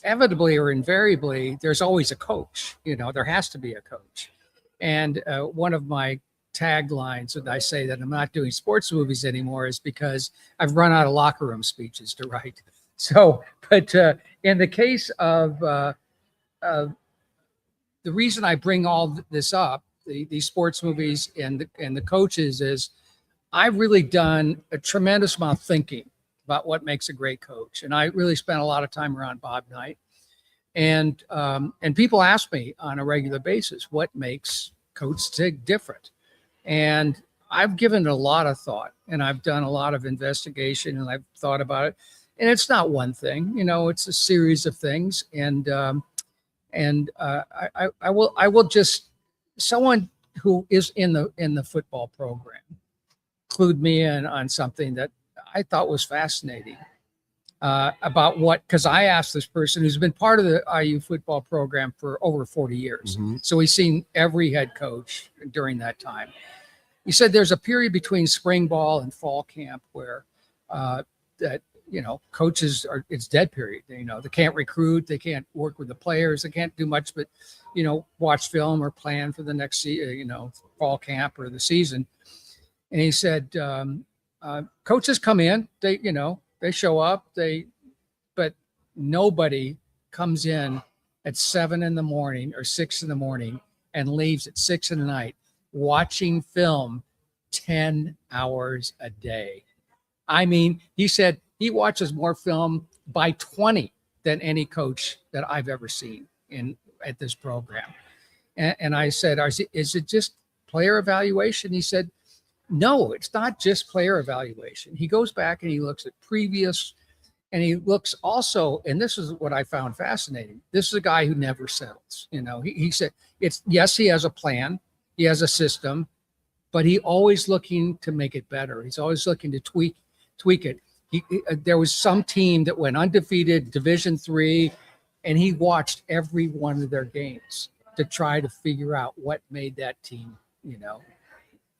inevitably or invariably, there's always a coach. There has to be a coach. And one of my taglines that I say that I'm not doing sports movies anymore is because I've run out of locker room speeches to write. So, but in the case of the reason I bring all this up, these sports movies and the coaches, is I've really done a tremendous amount of thinking about what makes a great coach. And I really spent a lot of time around Bob Knight. And people ask me on a regular basis, what makes Coach Sig different? And I've given it a lot of thought, and I've done a lot of investigation, and I've thought about it. And it's not one thing, it's a series of things. And I will just, someone who is in the football program clued me in on something that I thought was fascinating about because I asked this person who's been part of the IU football program for over 40 years. Mm-hmm. So he's seen every head coach during that time. He said there's a period between spring ball and fall camp where coaches it's dead period. They can't recruit, they can't work with the players, they can't do much but, watch film or plan for the next, fall camp or the season. And he said, coaches come in, they show up, but nobody comes in at 7 a.m. or 6 a.m. and leaves at 6 p.m. watching film 10 hours a day. I mean, he said he watches more film by 20 than any coach that I've ever seen at this program. And I said, is it just player evaluation? He said, no, it's not just player evaluation. He goes back and he looks at previous, and he looks also, and this is what I found fascinating. This is a guy who never settles. He said, yes, he has a plan, he has a system, but he always looking to make it better. He's always looking to tweak it. There was some team that went undefeated, Division III, and he watched every one of their games to try to figure out what made that team,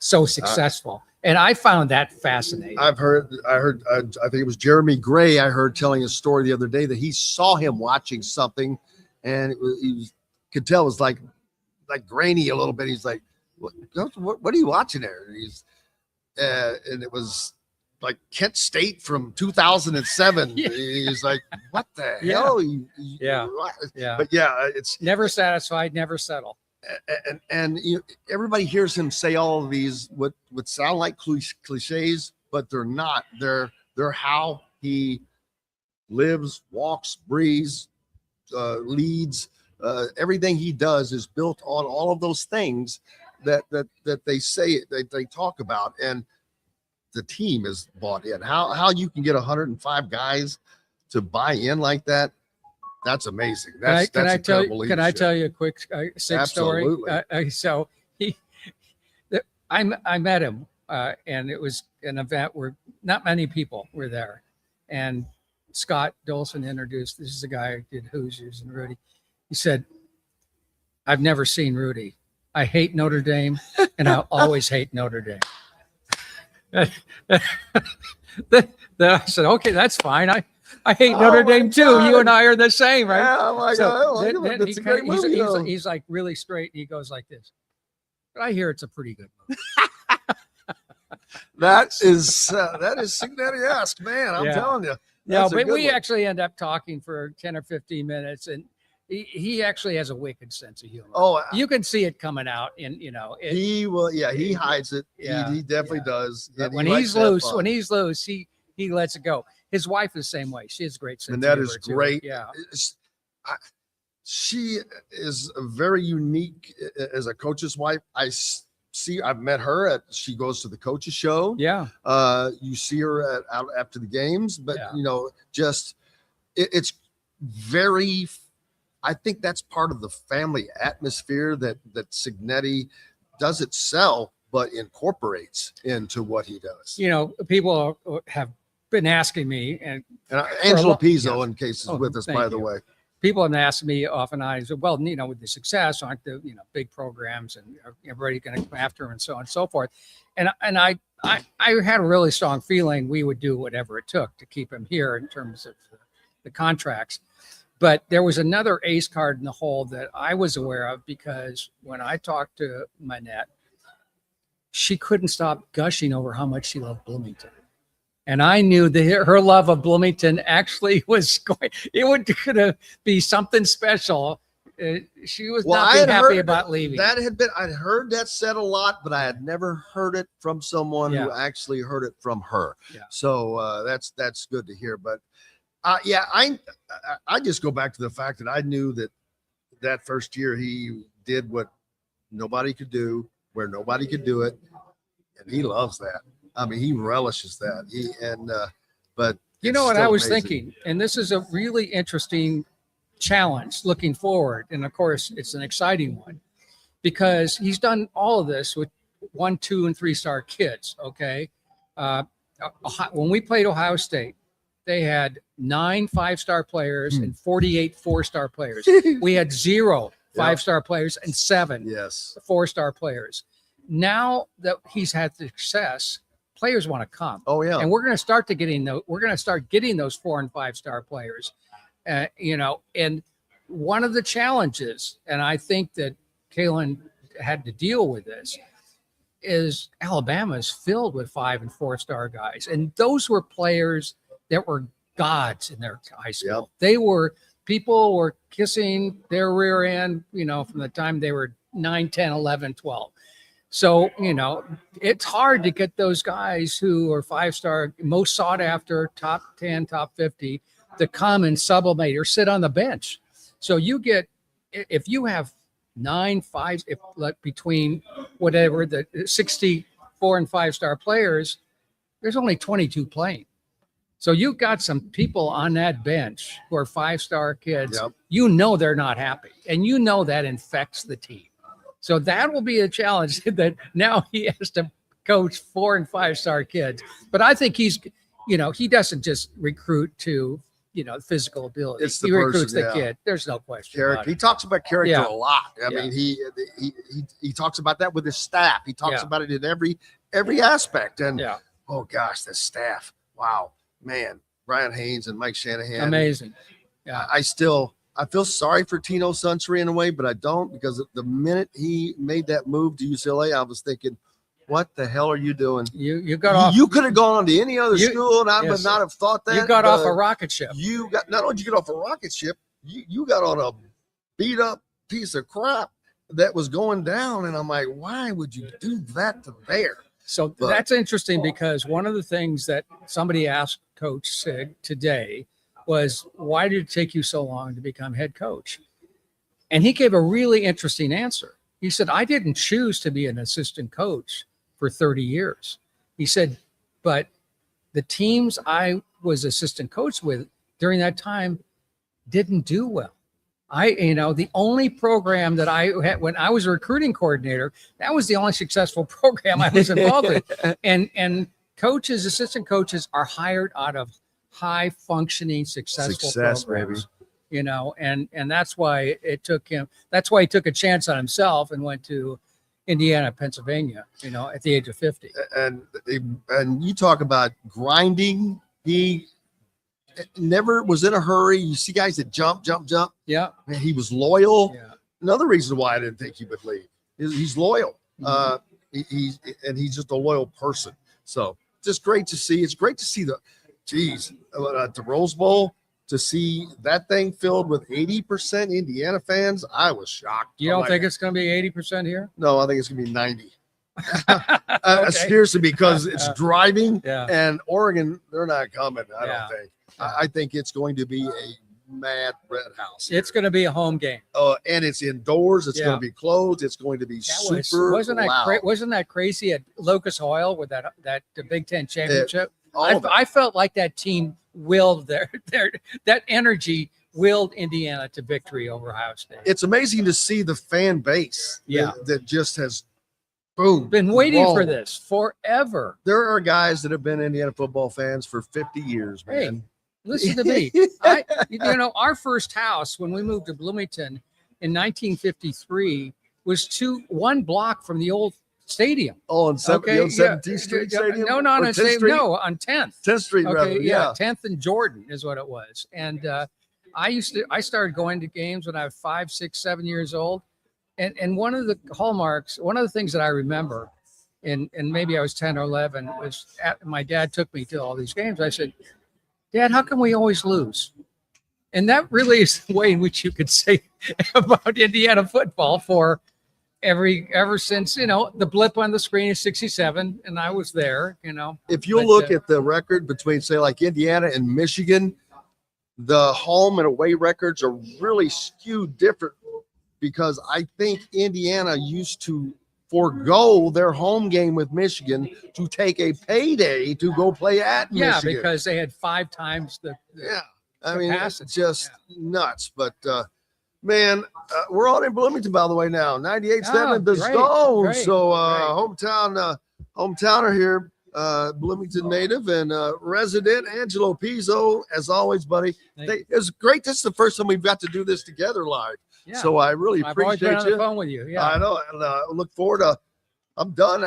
so successful. And I found that fascinating. I think it was Jeremy Gray. I heard telling a story the other day that he saw him watching something, and could tell it was like grainy a little bit. He's like, what are you watching there? And and it was like Kent State from 2007. Yeah. He's like, what the hell? Yeah. But it's never satisfied, never settle. And everybody hears him say all of these what would sound like cliches, but they're not. They're how he lives, walks, breathes, leads. Everything he does is built on all of those things that they say they talk about, and the team is bought in. How you can get 105 guys to buy in like that? That's amazing. Can I tell you a quick Sig story? So I met him, and it was an event where not many people were there, and Scott Dolson introduced, this is the guy who did Hoosiers and Rudy. He said, I've never seen Rudy. I hate Notre Dame, and I'll always hate Notre Dame. Then I said, okay, that's fine. I hate Notre Dame too. God. You and I are the same, right? Yeah, oh my God. Then It's a great movie, though. he's like really straight, and he goes like this. But I hear it's a pretty good movie. That is Signetti-esque, man. I'm telling you. No, That's a but good we one. actually end up talking for 10 or 15 minutes, and he actually has a wicked sense of humor. Oh, you can see it coming out, and he will. Yeah, he hides it. Yeah, he definitely does. And when he likes he's to have loose, fun. he lets it go. His wife is the same way. She has great sense And of that humor is too. great. Yeah. She is very unique as a coach's wife. I've met her she goes to the coaches show. Yeah. You see her out after the games, but it's very, I think that's part of the family atmosphere that Signetti does itself, but incorporates into what he does. People have been asking me, and Angelo Pizzo, in case is with us, thank by the you. way. People have asked me often, I said, well, with the success, aren't the big programs and everybody going to come after him and so on and so forth. And I had a really strong feeling we would do whatever it took to keep him here in terms of the contracts. But there was another ace card in the hole that I was aware of, because when I talked to Manette, she couldn't stop gushing over how much she loved Bloomington. And I knew that her love of Bloomington actually was going to be something special. She was not happy about leaving. I'd heard that said a lot, but I had never heard it from someone who actually heard it from her. Yeah. So that's good to hear. But I just go back to the fact that I knew that first year he did what nobody could do, where nobody could do it, and he loves that. I mean, he relishes that. But you know what I was thinking, and this is a really interesting challenge looking forward. And of course, it's an exciting one, because he's done all of this with 1, 2, and 3-star kids. Okay. When we played Ohio State, they had 9 5-star players and 48 4-star players. We had 0 5-star players and 7 4-star players. Now that he's had success, players want to come. Oh yeah, and we're going to start getting those 4 and 5-star players. And one of the challenges, and I think that Kalen had to deal with this, is Alabama is filled with 5 and 4-star guys, and those were players that were gods in their high school. People were kissing their rear end, from the time they were 9, 10, 11, 12. So, it's hard to get those guys who are 5-star, most sought after, top 10, top 50, to come and sublimate or sit on the bench. So if you have 9 5, between whatever the 64 and 5-star players, there's only 22 playing. So you've got some people on that bench who are 5-star kids. Yep. They're not happy, and that infects the team. So that will be a challenge that now he has to coach 4 and 5-star kids. But I think he doesn't just recruit to, physical ability. He recruits the kid. There's no question. He talks about character a lot. I mean, he talks about that with his staff. He talks about it in every aspect. And oh gosh, the staff. Wow, man. Brian Haynes and Mike Shanahan. Amazing. Yeah. I feel sorry for Tino Suntory in a way, but I don't, because the minute he made that move to UCLA, I was thinking, what the hell are you doing? You got off. You could have gone on to any other school, and I would not have thought that. You got off a rocket ship. Not only did you get off a rocket ship, you got on a beat up piece of crap that was going down, and I'm like, why would you do that to there? So that's interesting, because one of the things that somebody asked Coach Sig today was, why did it take you so long to become head coach? And he gave a really interesting answer. He said, I didn't choose to be an assistant coach for 30 years. He said, but the teams I was assistant coach with during that time didn't do well. The only program that I had when I was a recruiting coordinator, that was the only successful program I was involved in. And coaches, assistant coaches, are hired out of high functioning, successful Success, programs. baby. You know, and that's why it took him. That's why he took a chance on himself and went to Indiana, Pennsylvania. You know, at the age of 50. And you talk about grinding. He never was in a hurry. You see guys that jump. Yeah. Man, he was loyal. Yeah. Another reason why I didn't think he would leave is he's loyal. He's just a loyal person. So just great to see. It's great to see the Rose Bowl, to see that thing filled with 80% Indiana fans. I was shocked. You don't think it's going to be 80% here? No, I think it's going to be 90. Okay. Seriously, because it's driving, Yeah. and Oregon, they're not coming. I Yeah. don't think. I think it's going to be a mad red house. It's going to be a home game. And it's indoors. It's Yeah. going to be closed. It's going to be super Wasn't loud. that crazy at Locust Oil with that the Big Ten championship? all of it. I felt like that team willed that energy willed Indiana to victory over Ohio State. It's amazing to see the fan base Yeah. that just has Been waiting for grown. this forever. There are guys that have been Indiana football fans for 50 years, man. Hey, listen to me. Our first house when we moved to Bloomington in 1953 was one block from the old stadium. Oh, on the old 17th Street Stadium? No, Or on 10th Stadium. Street? No, on 10th. 10th Street, rather. Yeah. 10th and Jordan is what it was. And I started going to games when I was 5, 6, 7 years old. And one of the hallmarks, one of the things that I remember, and maybe I was 10 or 11, was my dad took me to all these games. I said, Dad, how come we always lose? And that really is the way in which you could say about Indiana football for ever since, the blip on the screen is 67 and I was there, If you look at the record between, say, like Indiana and Michigan, the home and away records are really skewed different, because I think Indiana used to forego their home game with Michigan to take a payday to go play at Michigan. Yeah, because they had 5 times the I mean, it's capacity. just nuts. But man, we're on in Bloomington, by the way, now 98.7 the great, Zone. great, So hometowner here, Bloomington native and resident Angelo Pizzo, as always, buddy. It's great. This is the first time we've got to do this together live. Yeah. So I really I've always appreciate been on you. the phone with you. Yeah. I know. And look forward to, I'm done.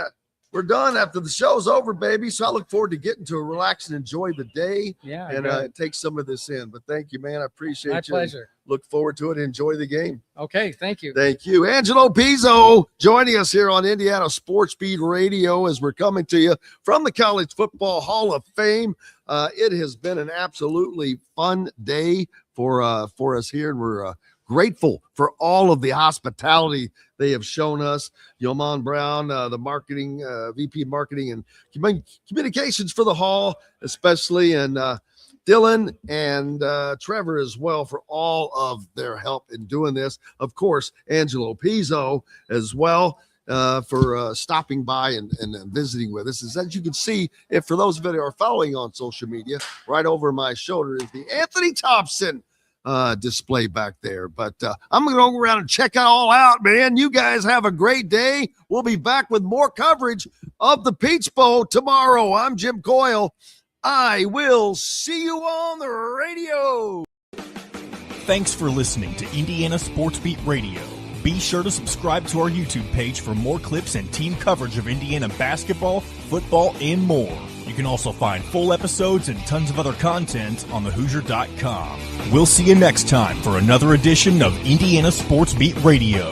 We're done after the show's over, baby. So I look forward to getting to relax and enjoy the day. Yeah, And take some of this in. But thank you, man. I appreciate My you. pleasure. Look forward to it. Enjoy the game. Okay, thank you. Thank you. Angelo Pizzo joining us here on Indiana Sports Beat Radio as we're coming to you from the College Football Hall of Fame. It has been an absolutely fun day for us here, and we're grateful for all of the hospitality they have shown us. Yoman Brown, the marketing VP Marketing and Communications for the Hall, especially, and Dylan and Trevor as well for all of their help in doing this. Of course, Angelo Pizzo as well for stopping by and visiting with us. As you can see, if for those of you that are following on social media, right over my shoulder is the Anthony Thompson display back there. But I'm going to go around and check it all out, man. You guys have a great day. We'll be back with more coverage of the Peach Bowl tomorrow. I'm Jim Coyle. I will see you on the radio. Thanks for listening to Indiana Sports Beat Radio. Be sure to subscribe to our YouTube page for more clips and team coverage of Indiana basketball, football, and more. You can also find full episodes and tons of other content on thehoosier.com. We'll see you next time for another edition of Indiana Sports Beat Radio.